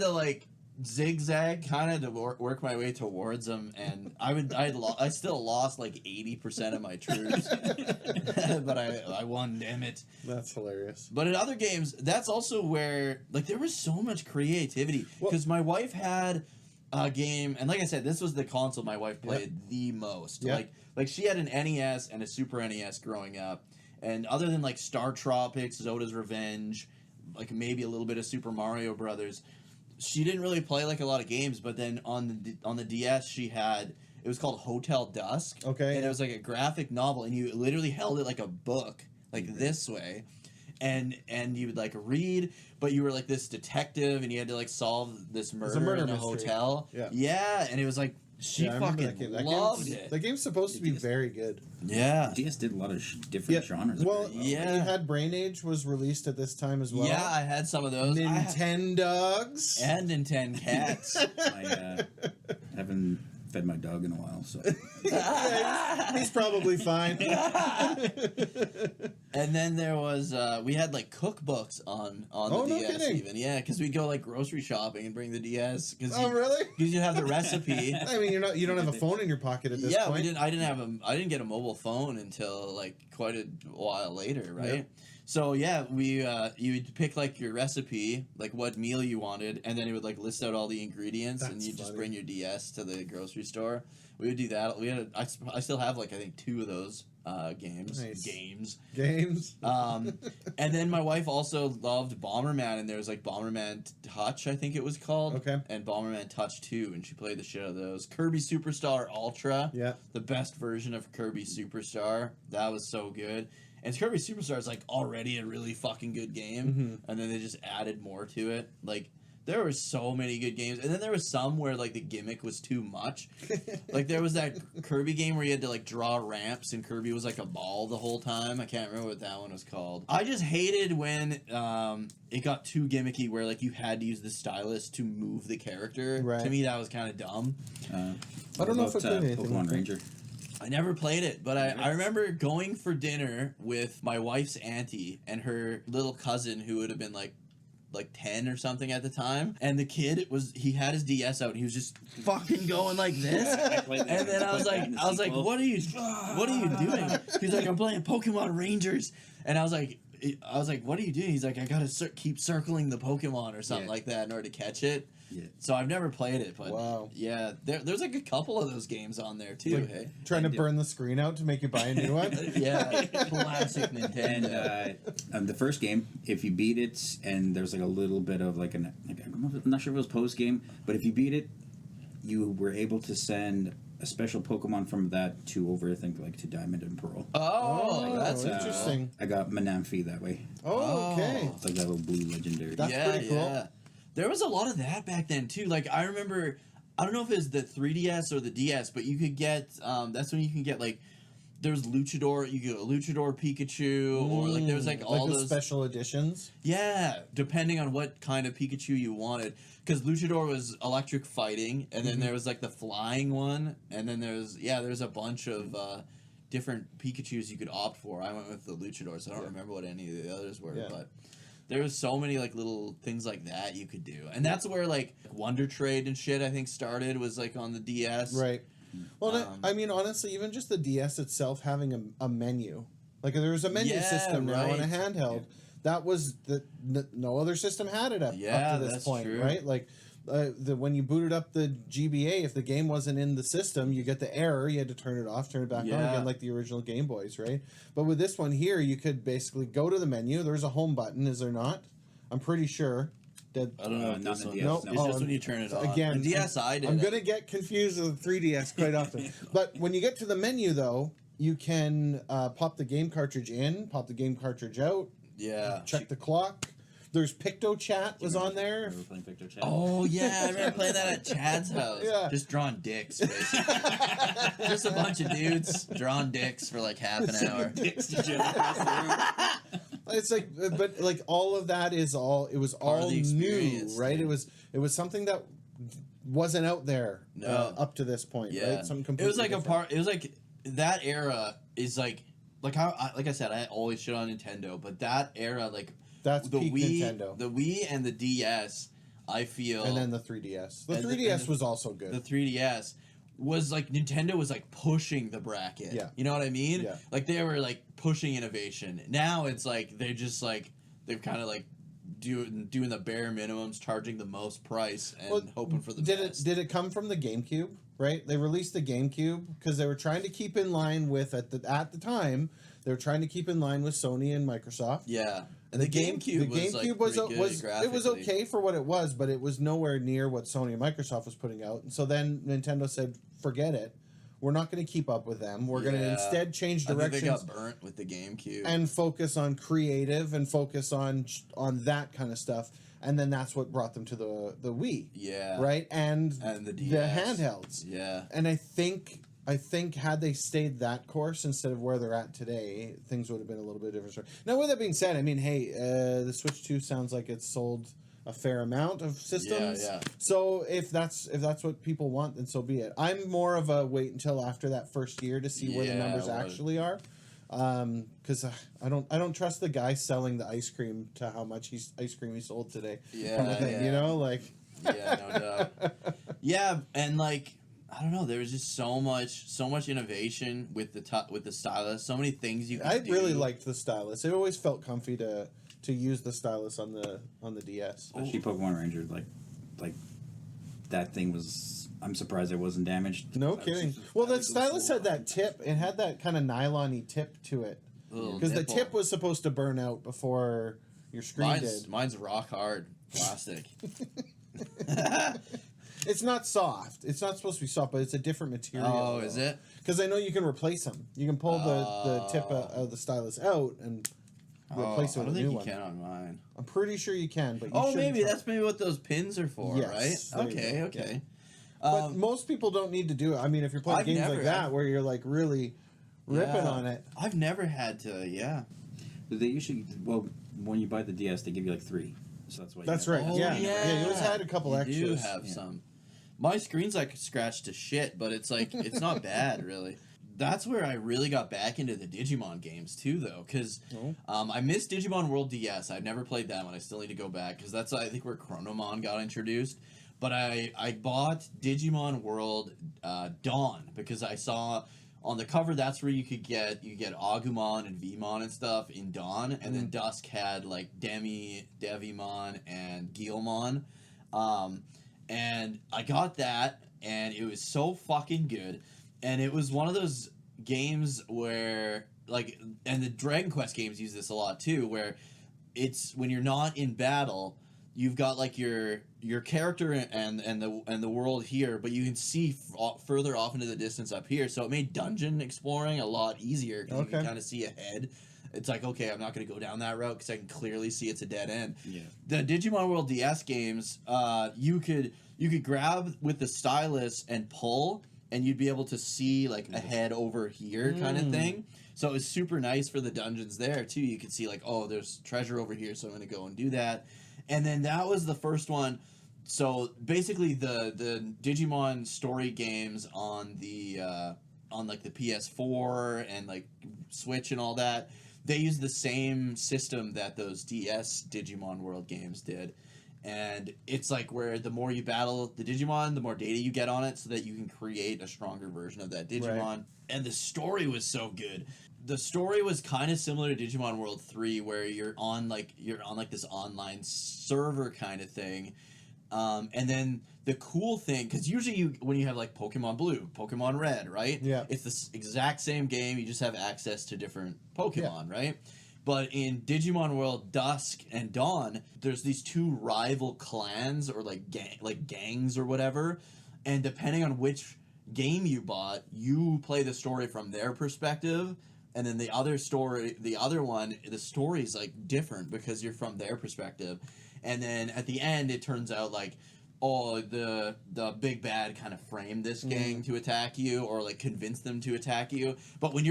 to like zigzag kind of to work my way towards them, and I still lost like 80% of my troops, but I won. Damn it! That's hilarious. But in other games, that's also where like there was so much creativity because my wife had a game, and like I said, this was the console my wife played the most. Yep. Like she had an NES and a Super NES growing up, and other than like Star Tropics, Zoda's Revenge, like maybe a little bit of Super Mario Brothers. She didn't really play like a lot of games, but then on the DS it was called Hotel Dusk. Okay. And it was like a graphic novel, and you literally held it like a book, like this way, and you would like read, but you were like this detective, and you had to like solve this murder in a hotel. Yeah, and it was like she fucking loved it. The game's supposed to be very good. Yeah, DS did a lot of different genres. Well, you had Brain Age was released at this time as well. Yeah, I had some of those. Nintendogs and Nintendo Cats. I haven't fed my dog in a while, so he's probably fine. And then there was we had like cookbooks on the DS even, because we'd go like grocery shopping and bring the DS. Really? Because you have the recipe. I mean, you don't have a phone in your pocket at this point. I didn't get a mobile phone until like quite a while later, right? Yeah. So we you would pick like your recipe, like what meal you wanted, and then it would like list out all the ingredients, and you just bring your DS to the grocery store. We would do that. I still have like I think 2 of those games. Nice. Games. And then my wife also loved Bomberman, and there was like Bomberman Touch, I think it was called. Okay. And Bomberman Touch 2, and she played the shit out of those. Kirby Superstar Ultra. Yeah. The best version of Kirby Superstar. That was so good. And Kirby Superstar is like already a really fucking good game, and then they just added more to it. Like there were so many good games, and then there was some where like the gimmick was too much. Like there was that Kirby game where you had to like draw ramps, and Kirby was like a ball the whole time. I can't remember what that one was called. I just hated when it got too gimmicky, where like you had to use the stylus to move the character. Right. To me, that was kind of dumb. I don't know if I played anything. Pokemon Ranger. I never played it, but I remember going for dinner with my wife's auntie and her little cousin, who would have been like 10 or something at the time, and the kid he had his DS out and he was just fucking going like this. And then I was like what are you doing? He's like, I'm playing Pokemon Rangers. And I was like, what are you doing? He's like, I gotta keep circling the Pokemon or something like that in order to catch it. Yeah. So I've never played it, but there's like a couple of those games on there too. Like hey, trying to burn the screen out to make you buy a new one. Classic Nintendo. And the first game, if you beat it, and there's like a little bit of like I'm not sure if it was post game, but if you beat it, you were able to send a special Pokemon from that to over, I think, like to Diamond and Pearl. Oh, that's interesting. I got Manaphy that way. Oh, okay. It's like that little blue legendary. That's pretty cool. Yeah. There was a lot of that back then too. Like I remember, I don't know if it was the 3DS or the DS, but you could get. That's when you can get like. There's Luchador. You get a Luchador Pikachu, or like there was like all those special editions. Yeah, depending on what kind of Pikachu you wanted, because Luchador was electric fighting, and then there was like the flying one, and then there's a bunch of different Pikachus you could opt for. I went with the Luchador, so I don't remember what any of the others were, but. There was so many like little things like that you could do, and that's where like Wonder Trade and shit I think started, was like on the DS. Right. Well, I mean, honestly, even just the DS itself having a menu, like there was a menu system now on a handheld. Yeah. That was no other system had it up to this point, true. Right? Like when you booted up the GBA, if the game wasn't in the system, you get the error. You had to turn it off, turn it back on again, like the original Game Boys, right? But with this one here, you could basically go to the menu. There's a home button, is there not? I'm pretty sure. I don't know. Not the DS. Nope. It's just when you turn it off. Again, the DSi did. I'm going to get confused with the 3DS quite often. But when you get to the menu, though, you can pop the game cartridge in, pop the game cartridge out. Yeah. Check the clock. There's Picto Chat was on there. We were playing Picto Chat. Oh, yeah. I remember playing that at Chad's house. Yeah. Just drawing dicks, basically. Just a bunch of dudes drawing dicks for like half an hour. Dicks to jump across the room. It's like, but like all of that is all, it was all new, right? Yeah. It was something that wasn't out there up to this point, yeah. right? Something completely it was like different. it was like, that era is like how, like I said, I always shit on Nintendo, but that era, like, that's the peak Wii, Nintendo. The Wii and the DS, I feel. And then the 3DS. The 3DS was also good. The 3DS was like, Nintendo was like pushing the bracket. Yeah. You know what I mean? Yeah. Like they were like pushing innovation. Now it's like they're just like, they're kind of like doing the bare minimums, charging the most price, and hoping for the best. Did it come from the GameCube? Right? They released the GameCube because they were trying to keep in line with, at the time, they were trying to keep in line with Sony and Microsoft. Yeah. And the GameCube was okay for what it was, but it was nowhere near what Sony and Microsoft was putting out. And so then Nintendo said, forget it. we're not going to keep up with them. We're going to instead change directions. I think they got burnt with the GameCube. And focus on creative and focus on that kind of stuff. And then that's what brought them to the Wii. Yeah. Right? And the DS. The handhelds. Yeah. And I think had they stayed that course instead of where they're at today, things would have been a little bit different. Now, with that being said, I mean, hey, the Switch 2 sounds like it's sold a fair amount of systems. Yeah. So if that's what people want, then so be it. I'm more of a wait until after that first year to see where the numbers actually are. Because I don't trust the guy selling the ice cream to how much ice cream he sold today. You know, like. Yeah, no doubt. Yeah, and like, I don't know. There was just so much innovation with the stylus. So many things you could do. I really liked the stylus. It always felt comfy to use the stylus on the DS. Especially Pokemon Ranger, like that thing was. I'm surprised it wasn't damaged. No kidding. Well, the stylus had that tip. It had that kind of nylon-y tip to it. Because the tip was supposed to burn out before your screen did. Mine's rock hard plastic. It's not soft. It's not supposed to be soft, but it's a different material. Oh, is it? Because I know you can replace them. You can pull the tip of the stylus out and replace it with a new one. I don't think you can on mine. I'm pretty sure you can, but that's maybe what those pins are for, yes, right? Okay. Yeah. But most people don't need to do it. I mean, if you're playing games like that where you're like really ripping on it. I've never had to, They usually, when you buy the DS, they give you like 3. So that's why. That's right. Oh, yeah. You always had a couple extras. You do have some. My screen's like scratched to shit, but it's like it's not bad really. That's where I really got back into the Digimon games too, though, because I missed Digimon World DS. I've never played that one. I still need to go back because that's I think where Chronomon got introduced. But I bought Digimon World Dawn because I saw on the cover that's where you get Agumon and Vmon and stuff in Dawn, and then Dusk had like Devimon and Guilmon, and I got that, and it was so fucking good, and it was one of those games where like, and the Dragon Quest games use this a lot too, where it's when you're not in battle. You've got like your character and the world here, but you can see further off into the distance up here. So it made dungeon exploring a lot easier because you can kind of see ahead. It's like, okay, I'm not going to go down that route because I can clearly see it's a dead end. Yeah. The Digimon World DS games, you could grab with the stylus and pull, and you'd be able to see like ahead over here kind of thing. So it was super nice for the dungeons there too. You could see like, oh, there's treasure over here, so I'm going to go and do that. And then that was the first one. So basically, the Digimon story games on the on like the PS4 and like Switch and all that, they use the same system that those DS Digimon World games did. And it's like where the more you battle the Digimon, the more data you get on it, so that you can create a stronger version of that Digimon. Right. And the story was so good. The story was kind of similar to Digimon World 3, where you're on this online server kind of thing. And then the cool thing, because usually when you have like Pokemon Blue, Pokemon Red, right? Yeah. It's the exact same game. You just have access to different Pokemon, right? But in Digimon World Dusk and Dawn, there's these two rival clans or like gangs or whatever, and depending on which game you bought, you play the story from their perspective. And then the story's like different because you're from their perspective. And then at the end, it turns out like, oh, the big bad kind of framed this gang to attack you, or like convinced them to attack you. But when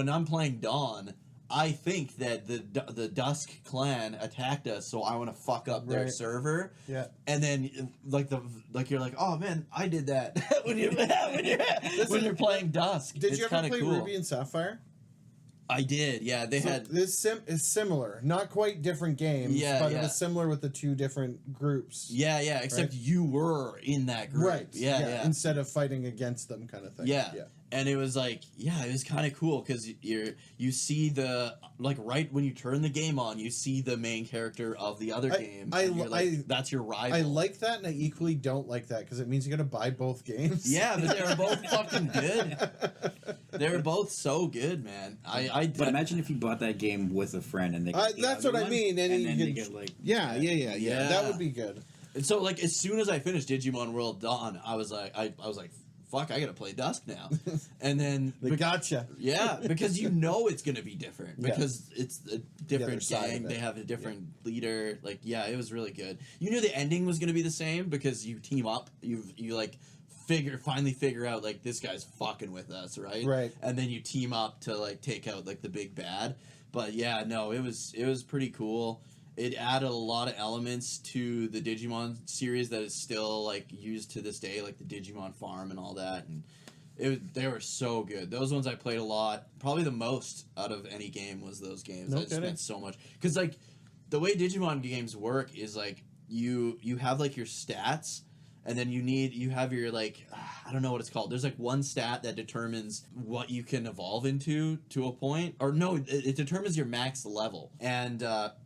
I'm playing Dawn, I think that the Dusk clan attacked us, so I want to fuck up their server. Yeah. And then you're like, oh man, I did that when you're playing Dusk. Did you ever play Ruby and Sapphire? I did. Yeah, This is similar, not quite different games, but it was similar with the two different groups. Yeah, except you were in that group. Right. Yeah. Instead of fighting against them, kind of thing. Yeah. And it was like, it was kind of cool because you see the, like, right when you turn the game on, you see the main character of the other game. That's your rival. I like that, and I equally don't like that because it means you got to buy both games. Yeah, but they were both fucking good. They were both so good, man. But imagine if you bought that game with a friend and they. That's what I mean, and then you get like. Yeah. That would be good. And so, like, as soon as I finished Digimon World Dawn, I was like, fuck, I gotta play Dusk now. And then they gotcha. Yeah, because you know it's gonna be different because it's a different gang. They have a different leader. Like, yeah, it was really good. You knew the ending was gonna be the same because you team up. You like finally figure out like this guy's fucking with us, right? Right. And then you team up to like take out like the big bad. But yeah, no, it was pretty cool. It added a lot of elements to the Digimon series that is still like used to this day, like the Digimon farm and all that, and they were so good. Those ones I played a lot. Probably the most out of any game was those games. I spent so much because like the way Digimon games work is like you have like your stats. And then you have your, like, I don't know what it's called. There's, like, one stat that determines what you can evolve into to a point. Or, no, it determines your max level. And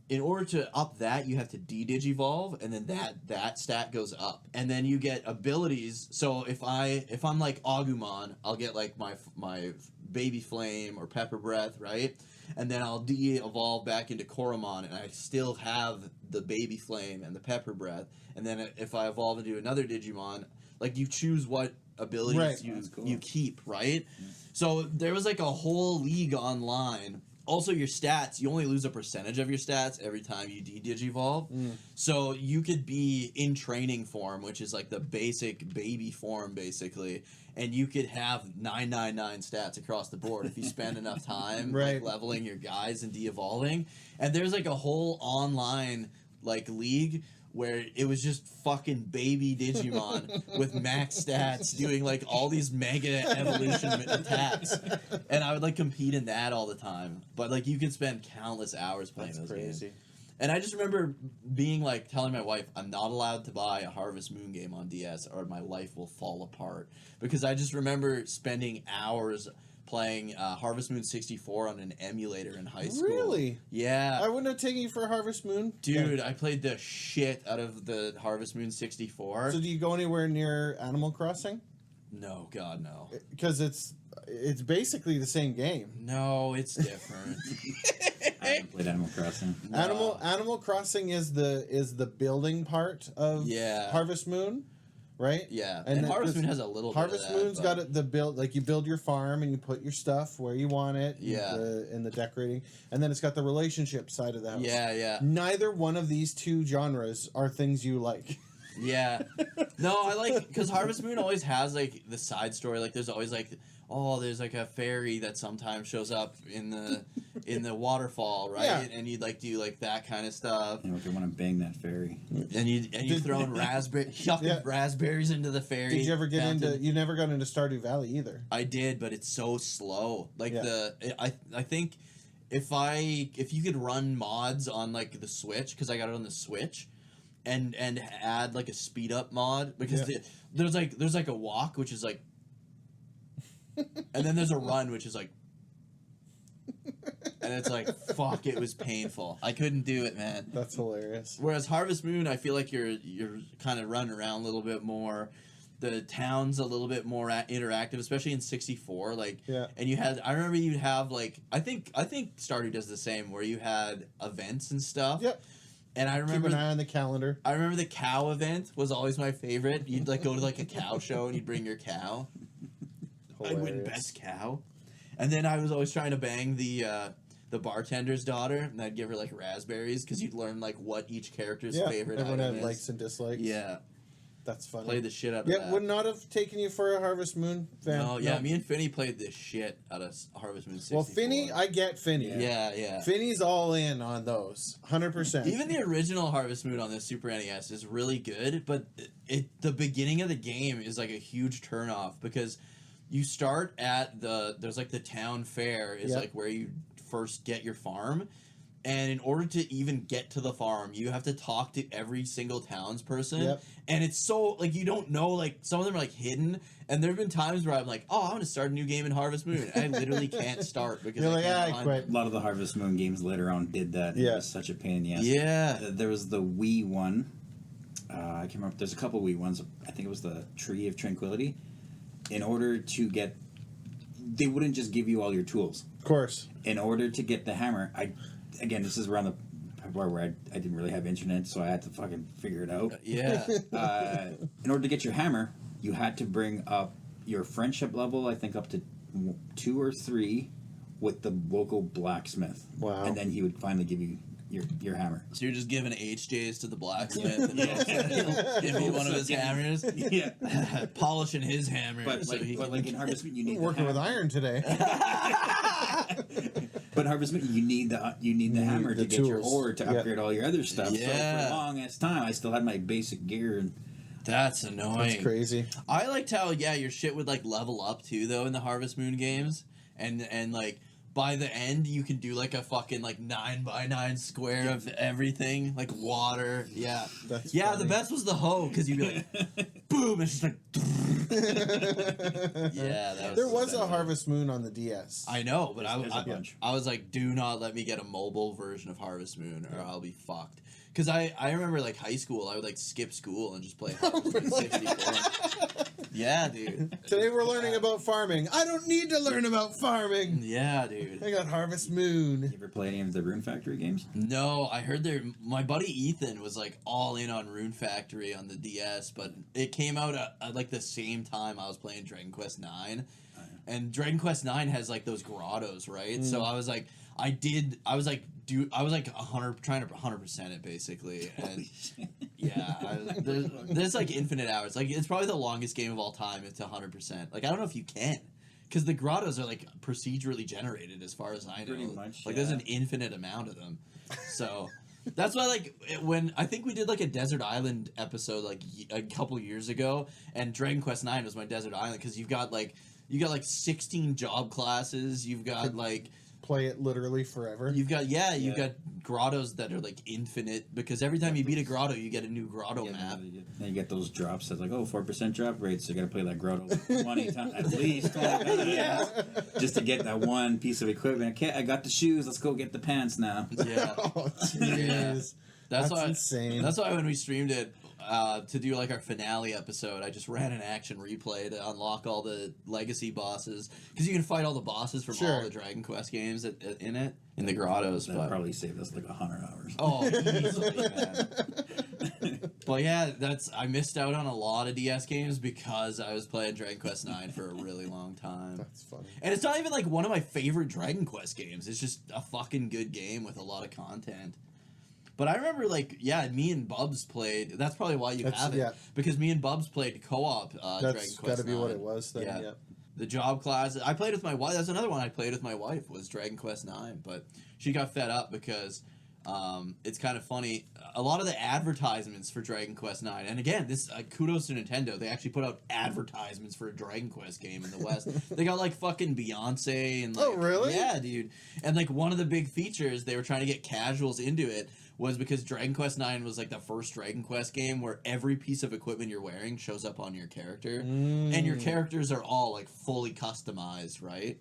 in order to up that, you have to de-digivolve, and then that stat goes up. And then you get abilities. So if I'm, like, Agumon, I'll get, like, my Baby Flame or Pepper Breath, right? And then I'll de-evolve back into Koromon, and I still have the Baby Flame and the Pepper Breath. And then if I evolve into another Digimon, like, you choose what abilities you keep, right? Yeah. So there was, like, a whole league online. Also, your stats, you only lose a percentage of your stats every time you de-digivolve. So you could be in training form, which is, like, the basic baby form, basically. And you could have 999 stats across the board if you spend enough time like, leveling your guys and de-evolving. And there's, like, a whole online, like, league where it was just fucking baby Digimon with max stats doing, like, all these mega evolution attacks. And I would, like, compete in that all the time. But, like, you could spend countless hours playing those games. And I just remember being, like, telling my wife, I'm not allowed to buy a Harvest Moon game on DS or my life will fall apart. Because I just remember spending hours playing Harvest Moon 64 on an emulator in high school. Really? Yeah. I wouldn't have taken you for Harvest Moon. Dude, I played the shit out of the Harvest Moon 64. So do you go anywhere near Animal Crossing? No, God, no. Because it's basically the same game. No, it's different. I haven't played Animal Crossing. No. Animal Crossing is the building part of Harvest Moon. Right? Yeah. And Harvest Moon has a little Harvest bit of that, Moon's got the build, like you build your farm and you put your stuff where you want it. Yeah. In the decorating. And then it's got the relationship side of the house. Yeah, yeah. Neither one of these two genres are things you like. Yeah. No, I like, because Harvest Moon always has, like, the side story. Like, there's always, like, there's, like, a fairy that sometimes shows up in the waterfall, right? Yeah. And you'd, like, do, like, that kind of stuff. You know, if you want to bang that fairy. And you throw raspberries into the fairy. Did you ever get into, you never got into Stardew Valley either? I did, but it's so slow. Like, I think if you could run mods on, like, the Switch, because I got it on the Switch, and add, like, a speed up mod, because there's like a walk, which is, like, and then there's a run, which is like, and it's like, fuck, it was painful. I couldn't do it, man. That's hilarious. Whereas Harvest Moon, I feel like you're kind of running around a little bit more. The town's a little bit more interactive, especially in 64. Like, and I remember you'd have, like, I think Stardew does the same, where you had events and stuff. Yep. And I remember keep an eye on the calendar. I remember the cow event was always my favorite. You'd, like, go to, like, a cow show and you'd bring your cow. I'd win best cow. And then I was always trying to bang the bartender's daughter, and I'd give her, like, raspberries, because you'd learn, like, what each character's favorite everyone item had is. likes and dislikes. Yeah. That's funny. Play the shit out of that. that. Would not have taken you for a Harvest Moon fan. No, yeah, me and Finny played the shit out of Harvest Moon 64. Well, Finny, I get Finny. Yeah. Finny's all in on those, 100%. Even the original Harvest Moon on the Super NES is really good, but the beginning of the game is, like, a huge turnoff, because you start at there's, like, the town fair is, like, where you first get your farm. And in order to even get to the farm, you have to talk to every single townsperson. Yep. And it's so, like, you don't know, like, some of them are, like, hidden. And there have been times where I'm like, I'm going to start a new game in Harvest Moon. And I literally can't start because I quit. A lot of the Harvest Moon games later on did that. Yeah. It was such a pain in the ass. Yeah. There was the Wii one. I can't remember. There's a couple Wii ones. I think it was the Tree of Tranquility. In order to get... They wouldn't just give you all your tools. Of course. In order to get the hammer, Again, this is around the part where I didn't really have internet, so I had to fucking figure it out. Yeah. In order to get your hammer, you had to bring up your friendship level, I think up to 2 or 3 with the local blacksmith. Wow. And then he would finally give you your hammer. So you're just giving HJs to the blacksmith and he'll give you one of his hammers? Yeah. Polishing his hammer. But, so like in Harvest Moon, you need working with iron today. But in Harvest Moon, you need the hammer to get your tools. ore to upgrade all your other stuff. Yeah. So for a long ass time, I still had my basic gear. And that's annoying. That's crazy. I liked how, your shit would, like, level up, too, though, in the Harvest Moon games. And like, by the end, you can do, like, a fucking, like, 9x9 square of everything. Like, water. Yeah. That's funny. The best was the hoe, because you'd be like, boom, it's just like... There was a Harvest Moon on the DS. I know, but bunch. I was like, do not let me get a mobile version of Harvest Moon, or I'll be fucked. Because I remember, like, high school, I would, like, skip school and just play Harvest Moon 64. Yeah, dude. Today we're learning about farming. I don't need to learn about farming. Yeah, dude. I got Harvest Moon. You ever play any of the Rune Factory games? No, I heard my buddy Ethan was, like, all in on Rune Factory on the DS, but it came out at like, the same time I was playing Dragon Quest 9. And Dragon Quest 9 has, like, those grottos, right? So I was like, trying to 100% it, basically. And yeah, there's like infinite hours. Like, it's probably the longest game of all time. It's 100%. Like, I don't know if you can, because the grottos are like procedurally generated, as far as I know. Pretty much. Like, there's an infinite amount of them. So that's why, like, when I think we did like a Desert Island episode like a couple years ago, and Dragon Quest 9 was my Desert Island, because you've got like 16 job classes. You've got like play it literally forever. You've got got grottos that are like infinite, because every time you beat a grotto, you get a new grotto map. And you get those drops that's like 4% drop rate, so you gotta play that grotto 20 times at least 20 times just to get that one piece of equipment. Okay, I got the shoes, let's go get the pants now. Yeah. Oh, jeez. That's why, insane. That's why when we streamed it, to do like our finale episode, I just ran an action replay to unlock all the legacy bosses, because you can fight all the bosses from all the Dragon Quest games in the grottos. That probably saved us like 100 hours. Oh, easily, man. But yeah, I missed out on a lot of DS games because I was playing Dragon Quest 9 for a really long time. That's funny. And it's not even like one of my favorite Dragon Quest games. It's just a fucking good game with a lot of content. But I remember, like, me and Bubs played. That's probably why you have it. Yeah. Because me and Bubs played co-op Dragon Quest 9. That's got to be what it was then, yeah. The job class. I played with my wife. That's another one I played with my wife, was Dragon Quest 9. But she got fed up because it's kind of funny. A lot of the advertisements for Dragon Quest 9, and again, this kudos to Nintendo. They actually put out advertisements for a Dragon Quest game in the West. They got, like, fucking Beyonce and, like... Oh, really? Yeah, dude. And, like, one of the big features, they were trying to get casuals into it, was because Dragon Quest 9 was like the first Dragon Quest game where every piece of equipment you're wearing shows up on your character. And your characters are all like fully customized, right?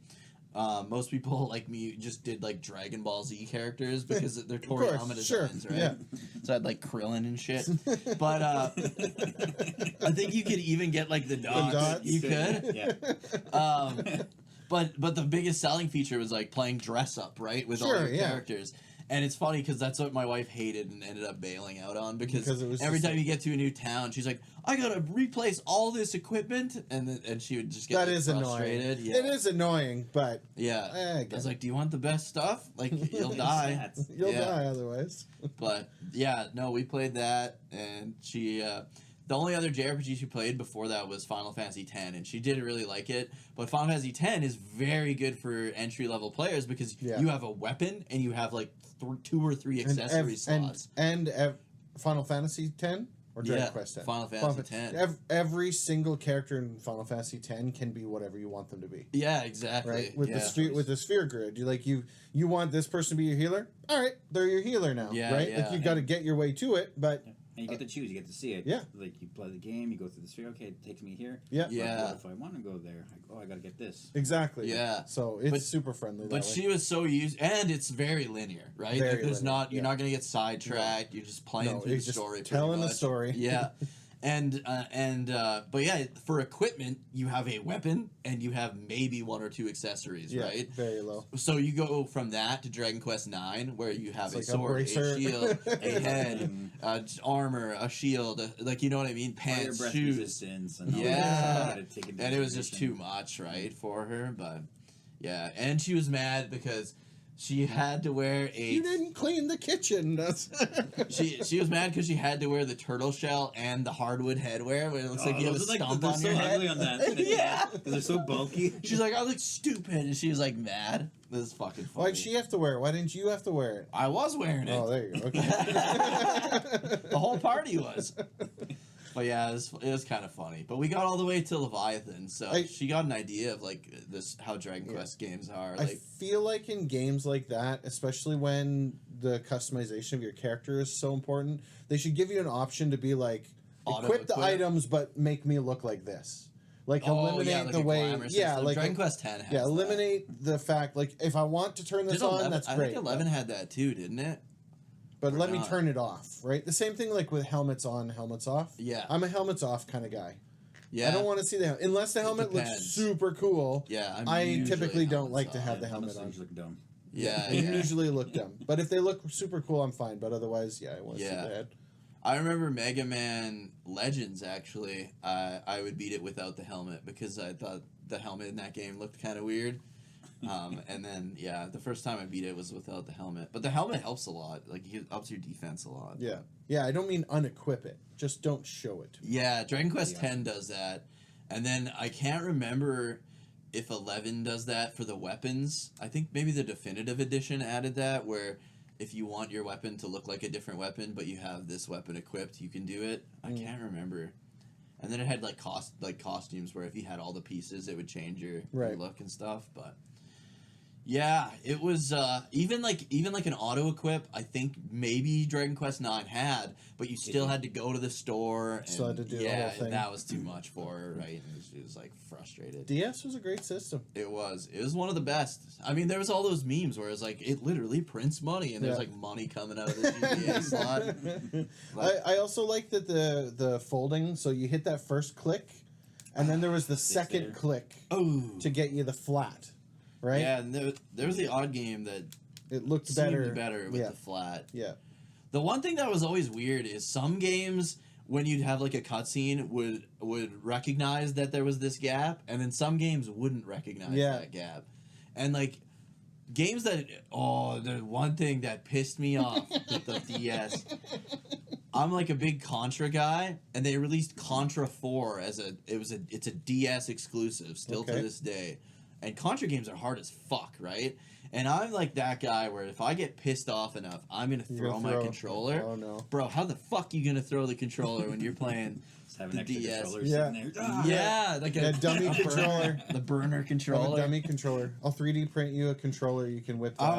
Most people like me just did like Dragon Ball Z characters because they're Toriyama designs, right? Yeah. So I had like Krillin and shit. But I think you could even get like the dots. You could? Yeah. But the biggest selling feature was like playing dress up, right? With all your characters. And it's funny because that's what my wife hated and ended up bailing out on, because every time you get to a new town, she's like, I gotta replace all this equipment, and she would just get frustrated. Annoying. Yeah. It is annoying, but I was like, do you want the best stuff? Like, you'll die. You'll die otherwise. But we played that, and she. The only other JRPG she played before that was Final Fantasy X, and she didn't really like it. But Final Fantasy X is very good for entry-level players because you have a weapon and you have like 2 or 3 accessory slots. And Final Fantasy X or Dragon Quest X? Final Fantasy X. Every single character in Final Fantasy X can be whatever you want them to be. Yeah, exactly. Right? With the sphere grid, you want this person to be your healer? All right, they're your healer now. Yeah, right? Like, you got to get your way to it, but. And you get to choose, you get to see it. Yeah. Like, you play the game, you go through the sphere, okay, it takes me here. Yeah. Yeah. What if I want to go there? I got to get this. Exactly. Yeah. So it's super friendly. But she was so used, and it's very linear, right? You're not going to get sidetracked. You're just playing through the story. Telling the story. Yeah. But yeah, for equipment, you have a weapon and you have maybe 1 or 2 accessories, right? Very low. So you go from that to Dragon Quest IX, where you have it's a like sword, a shield, a head, armor, a shield, like, you know what I mean? Pants, breath shoes. Resistance and And it was just too much, right, for her, but yeah. And she was mad because she had to wear a... You didn't clean the kitchen. That's she was mad because she had to wear the turtle shell and the hardwood headwear where it looks like you have a stump on your head. On that. Yeah. They're so bulky. She's like, I look stupid. And she was like mad. This is fucking funny. Why'd she have to wear it? Why didn't you have to wear it? I was wearing it. Oh, there you go. Okay. The whole party was. But yeah, it was kind of funny. But we got all the way to Leviathan, so she got an idea of like this how Dragon Quest games are. I feel like in games like that, especially when the customization of your character is so important, they should give you an option to be like, equip the items, but make me look like this. Like eliminate the way, like Dragon Quest X has eliminate the fact like if I want to turn this on, that's great. I think 11 had that too, didn't it? But let me turn it off, right? The same thing like with helmets on, helmets off. Yeah. I'm a helmets off kind of guy. Yeah. I don't want to see the helmet. Unless the helmet looks super cool. Yeah. I typically don't like to have the helmet on. Look dumb. Yeah. They usually look dumb. But if they look super cool, I'm fine. But otherwise, I want to see the head. I remember Mega Man Legends, actually. I would beat it without the helmet because I thought the helmet in that game looked kind of weird. And then, the first time I beat it was without the helmet. But the helmet helps a lot. Like, it helps your defense a lot. Yeah. Yeah, I don't mean unequip it. Just don't show it. Yeah, Dragon Quest X does that. And then I can't remember if 11 does that for the weapons. I think maybe the Definitive Edition added that, where if you want your weapon to look like a different weapon, but you have this weapon equipped, you can do it. I can't remember. And then it had, like, costumes where if you had all the pieces, it would change your look and stuff, but... Yeah, it was even like an auto equip. I think maybe Dragon Quest IX had, but you still had to go to the store. And, still had to do the whole thing. That was too much for her, right? And she was like frustrated. DS was a great system. It was one of the best. I mean, there was all those memes where it's like it literally prints money, and there's like money coming out of the GBA slot. Like, I also like that the folding. So you hit that first click, and then there was the second click to get you the flat. Right? Yeah, and there was the odd game that it looked seemed better with the flat. Yeah. The one thing that was always weird is some games, when you'd have like a cutscene, would recognize that there was this gap, and then some games wouldn't recognize that gap. And like games that the one thing that pissed me off with the DS. I'm like a big Contra guy, and they released Contra 4 it's a DS exclusive still to this day. And Contra games are hard as fuck, right? And I'm like that guy where if I get pissed off enough, I'm going to throw my controller. Oh, no. Bro, how the fuck you going to throw the controller when you're playing the DS? Yeah, like a dummy controller. The burner controller. A dummy controller. I'll 3D print you a controller you can whip that.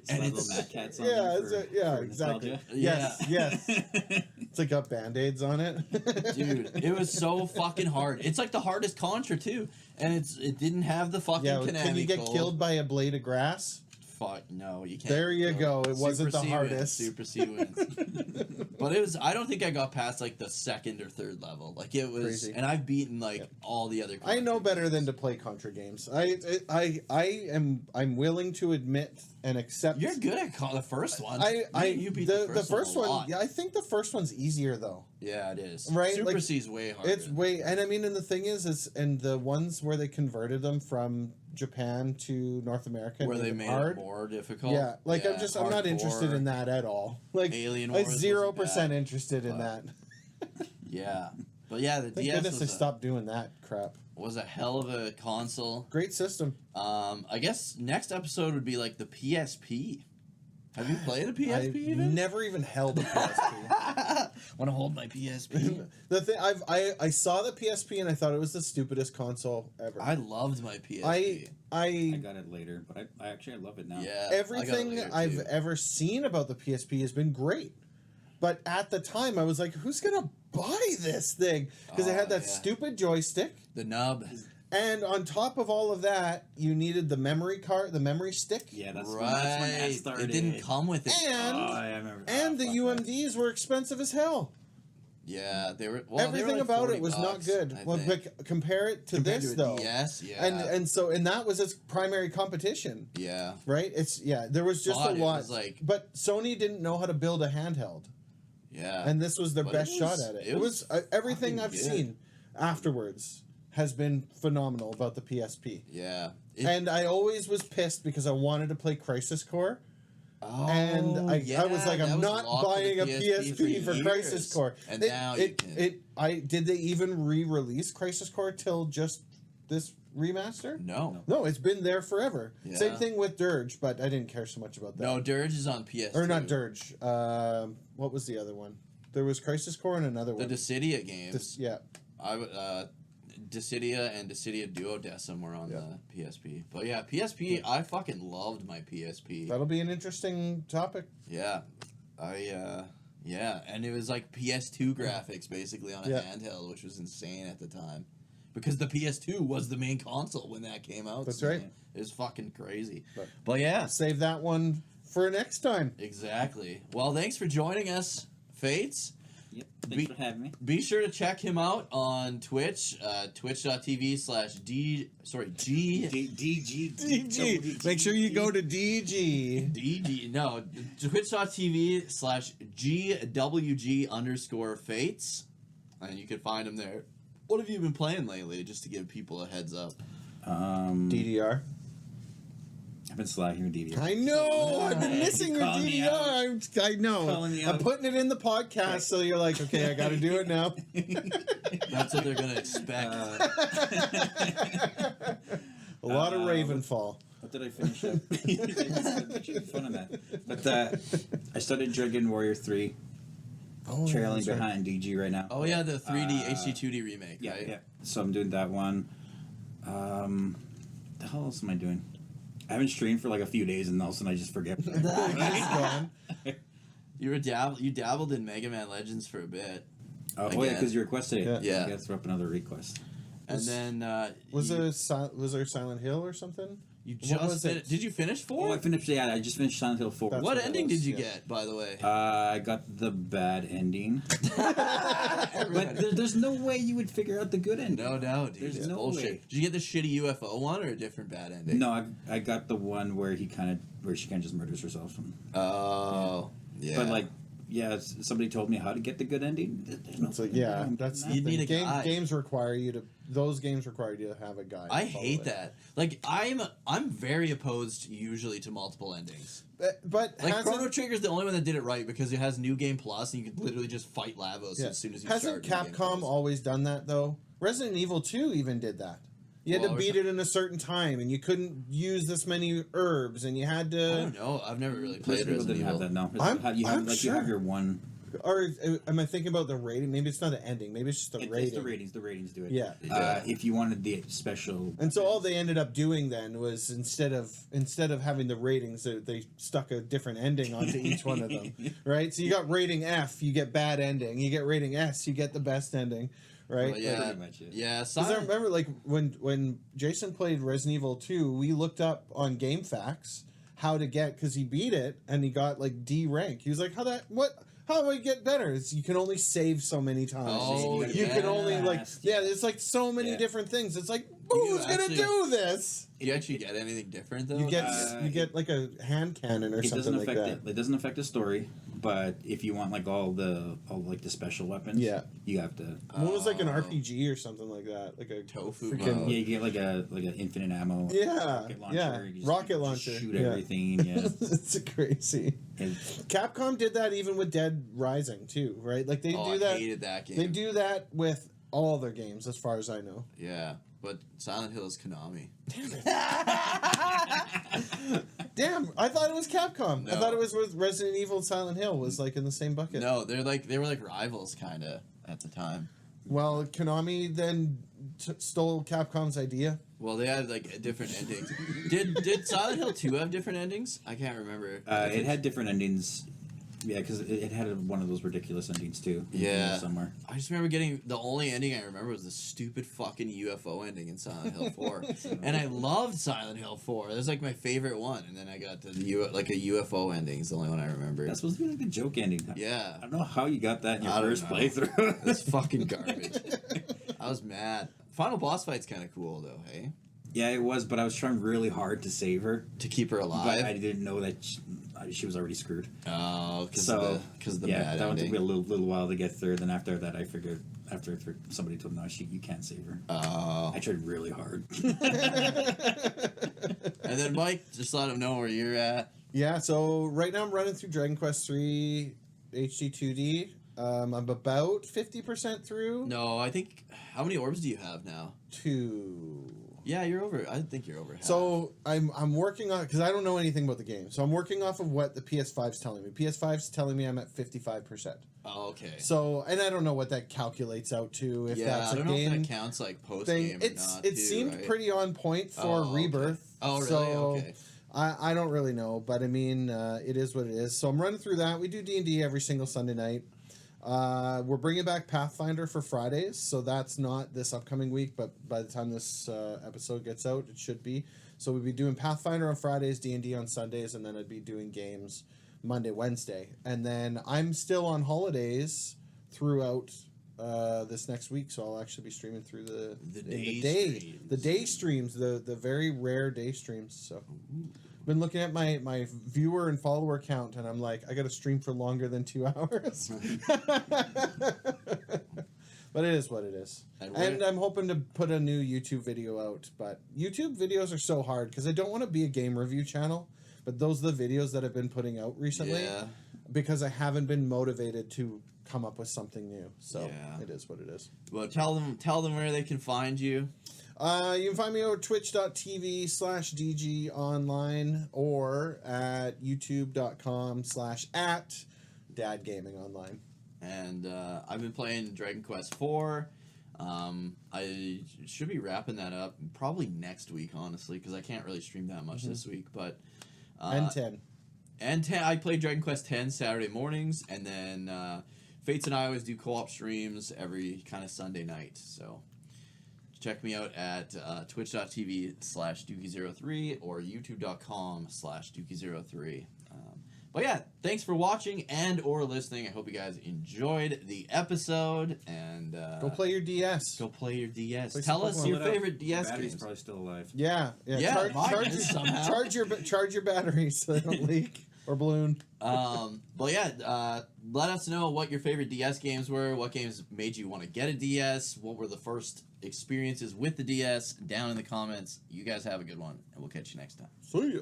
And it's... Exactly. Yeah. Yes. It's like got Band-Aids on it. Dude, it was so fucking hard. It's like the hardest Contra, too. And it didn't have the fucking Konami can you get killed by a blade of grass? Fuck, no, you can't. There you go. It wasn't the hardest. Super C wins. But it was, I don't think I got past like the second or third level. Like it was, crazy. And I've beaten like all the other Contra I know better than to play Contra games. I'm willing to admit and accept. You're good at the first one. You beat the first one. Yeah, I think the first one's easier though. Yeah, it is. Right? Super C's way harder. It's way, and I mean, and the thing is and the ones where they converted them from Japan to North America, where they made it more difficult. Yeah, like I'm not interested in that at all. Like Alien Wars, 0% interested in that. Yeah, but yeah, the Thank DS goodness they stopped doing that crap. Was a hell of a console. Great system. I guess next episode would be like the PSP. Have you played a PSP? I've even? Never even held a PSP. Want to hold my PSP? The thing I saw the PSP and I thought it was the stupidest console ever. I loved my PSP. I got it later, but I love it now. Yeah, everything I've ever seen about the PSP has been great. But at the time, I was like, who's going to buy this thing? Because it had that stupid joystick. The nub. And on top of all of that, you needed the memory card, the memory stick. Yeah, that's right. When that started. It didn't come with it. And the UMDs were expensive as hell. Yeah, they were. Everything like about it was $40, not good. I Well, think. but compare it to Compared this to a though. DS, yeah. And that was its primary competition. Yeah. Right? There was just But a it lot. was like- but Sony didn't know how to build a handheld. Yeah. And this was their But best it shot was- at it. it It was was everything fucking I've good. seen afterwards has been phenomenal about the PSP. Yeah. And I always was pissed because I wanted to play Crisis Core. Oh, And I was like, that I'm was not locked to buying the a PSP for years. Crisis Core. And now you can. Did they even re-release Crisis Core till just this remaster? No. No, it's been there forever. Yeah. Same thing with Dirge, but I didn't care so much about that. No, Dirge is on PS2. Or not Dirge. What was the other one? There was Crisis Core and another The one. Dissidia games. Yeah. I would. Dissidia and Dissidia Duodecim were on the PSP. But yeah, PSP, I fucking loved my PSP. That'll be an interesting topic. Yeah. Yeah, and it was like PS2 graphics basically on a handheld, which was insane at the time. Because the PS2 was the main console when that came out. That's so right. It was fucking crazy. But yeah. Save that one for next time. Exactly. Well, thanks for joining us, Fates. Yep. Thanks for having me. Be sure to check him out on Twitch, twitch.tv/DG. Make sure you go to DG. DG. No, twitch.tv/GWG_Fates. And you can find him there. What have you been playing lately, just to give people a heads up? DDR. I've been slacking with DDR. I know. I've been missing your Calling me out. DDR. I know. Calling me I'm out. putting it in the podcast, so you're like, okay, I got to do it now. That's what they're going to expect. A lot of Ravenfall. What did I finish up? Making fun of that. But I started Dragon Warrior 3. Trailing behind DG right now. Oh, yeah, the 3D HD2D remake, Yeah, right? yeah. So I'm doing that one. The hell else am I doing? I haven't streamed for like a few days, and all of a sudden I just forget. You dabbled in Mega Man Legends for a bit. Oh yeah, because you requested it. Yeah. I gotta throw up another request. And then Was there Silent Hill or something? you what was just it? did you finish 4? Oh, I finished. Yeah, I just finished Silent Hill 4. That's What what it ending was, did you yeah. get, by the way? I got the bad ending. But there's no way you would figure out the good ending. No doubt, dude. There's It's no bullshit. way. Did you get the shitty UFO one or a different bad ending? No, I got the one where she kind of just murders herself. Oh, yeah. But like, yeah, somebody told me how to get the good ending. There's no It's like, yeah, that's the You thing. need a guide. Games require you to. Those games require you to have a guide. I to follow hate it. that. Like, I'm very opposed usually to multiple endings. But Like, hasn't- Chrono Trigger's the only one that did it right because it has New Game Plus and you can literally just fight Lavos as soon as you Hasn't start. Capcom always done that though? Resident Evil 2 even did that. You had Well, to beat it in a certain time, and you couldn't use this many herbs, and you had I to. don't know. I've never really played Resident Evil Resident didn't Evil. have that. No, I'm you have sure. your one. Or am I thinking about the rating? Maybe it's not the ending. Maybe it's just the rating. It's the ratings. The ratings do it. Yeah. If you wanted the special. And so all they ended up doing then was instead of having the ratings, they stuck a different ending onto each one of them, right? So you got rating F, you get bad ending. You get rating S, you get the best ending, right? Well, yeah, Pretty much, yeah. Because I remember, like when Jason played Resident Evil 2, we looked up on GameFAQs how to get, because he beat it and he got like D rank. He was like, how do I get better? It's, you can only save so many times. Oh, you can only yes. it's like so many different things. It's like, who's gonna actually- do this? Do you actually get anything different though? You get like a hand cannon or It something doesn't like affect that. it doesn't affect the story, but if you want like all the special weapons, Yeah. you have to. One was like an RPG or something like that, like a Tofu freaking mode. Yeah, you get like an infinite ammo. yeah, Rocket launcher. yeah, You just rocket launcher. Shoot yeah. everything. Yeah. It's crazy. And Capcom did that even with Dead Rising too, right? Like they do I that. hated that game. They do that with all their games, as far as I know. Yeah, but Silent Hill is Konami. Damn, I thought it was Capcom. I No. thought it was with Resident Evil and Silent Hill was like in the same bucket. No, they were like rivals kind of at the time. Well, Konami then stole Capcom's idea. Well, they had like different endings. Did Silent Hill 2 have different endings? I can't remember. it had different endings. Yeah, because it had one of those ridiculous endings too. Yeah. Somewhere. I just remember getting the only ending I remember was the stupid fucking UFO ending in Silent Hill 4, and I loved Silent Hill 4. That was like my favorite one, and then I got to like a UFO ending is the only one I remember. That's supposed to be like the joke ending. Yeah. I don't know how you got that in your first playthrough. That's fucking garbage. I was mad. Final boss fight's kind of cool though, hey? Yeah, it was, but I was trying really hard to save her. To keep her alive? But I didn't know that she was already screwed. Oh, because of the bad that ending. took me a little while to get through. Then after that, I figured, after somebody told me, no, you can't save her. Oh. I tried really hard. And then, Mike, just let him know where you're at. Yeah, so right now I'm running through Dragon Quest III HD 2D. I'm about 50% through. No, I think... How many orbs do you have now? 2. Yeah, you're over... I think you're over half. So I'm working on... Because I don't know anything about the game. So I'm working off of what the PS5's telling me. PS5's telling me I'm at 55%. Oh, okay. So... And I don't know what that calculates out to. If that's a game... I don't know if that counts like post-game or not, It seemed pretty on point for Rebirth. Okay. Oh, really? So okay. I don't really know. But, I mean, it is what it is. So I'm running through that. We do D&D every single Sunday night. We're bringing back Pathfinder for Fridays, so that's not this upcoming week, but by the time this episode gets out, it should be. So we'll be doing Pathfinder on Fridays, D&D on Sundays, and then I'd be doing games Monday, Wednesday. And then I'm still on holidays throughout this next week, so I'll actually be streaming through the day streams, the very rare day streams. So been looking at my viewer and follower count, and I'm like, I got to stream for longer than 2 hours. But it is what it is. And I'm hoping to put a new YouTube video out. But YouTube videos are so hard because I don't want to be a game review channel. But those are the videos that I've been putting out recently. Yeah. Because I haven't been motivated to come up with something new. So it is what it is. Well, tell them where they can find you. You can find me over twitch.tv/DG online or at youtube.com/@dadgamingonline. And I've been playing Dragon Quest 4. I should be wrapping that up probably next week, honestly, because I can't really stream that much this week. But and 10. And 10. I play Dragon Quest 10 Saturday mornings, and then Fates and I always do co-op streams every kind of Sunday night. So check me out at twitch.tv/Dookie03 or youtube.com/Dookie03. But yeah, thanks for watching and or listening. I hope you guys enjoyed the episode. And go play your DS. Go play your DS. Play Tell us your favorite DS battery's games. probably still alive. Yeah. Charge your batteries so they don't leak or balloon. But yeah, let us know what your favorite DS games were. What games made you want to get a DS? What were the first experiences with the DS? Down in the comments. You guys have a good one, and we'll catch you next time. See ya.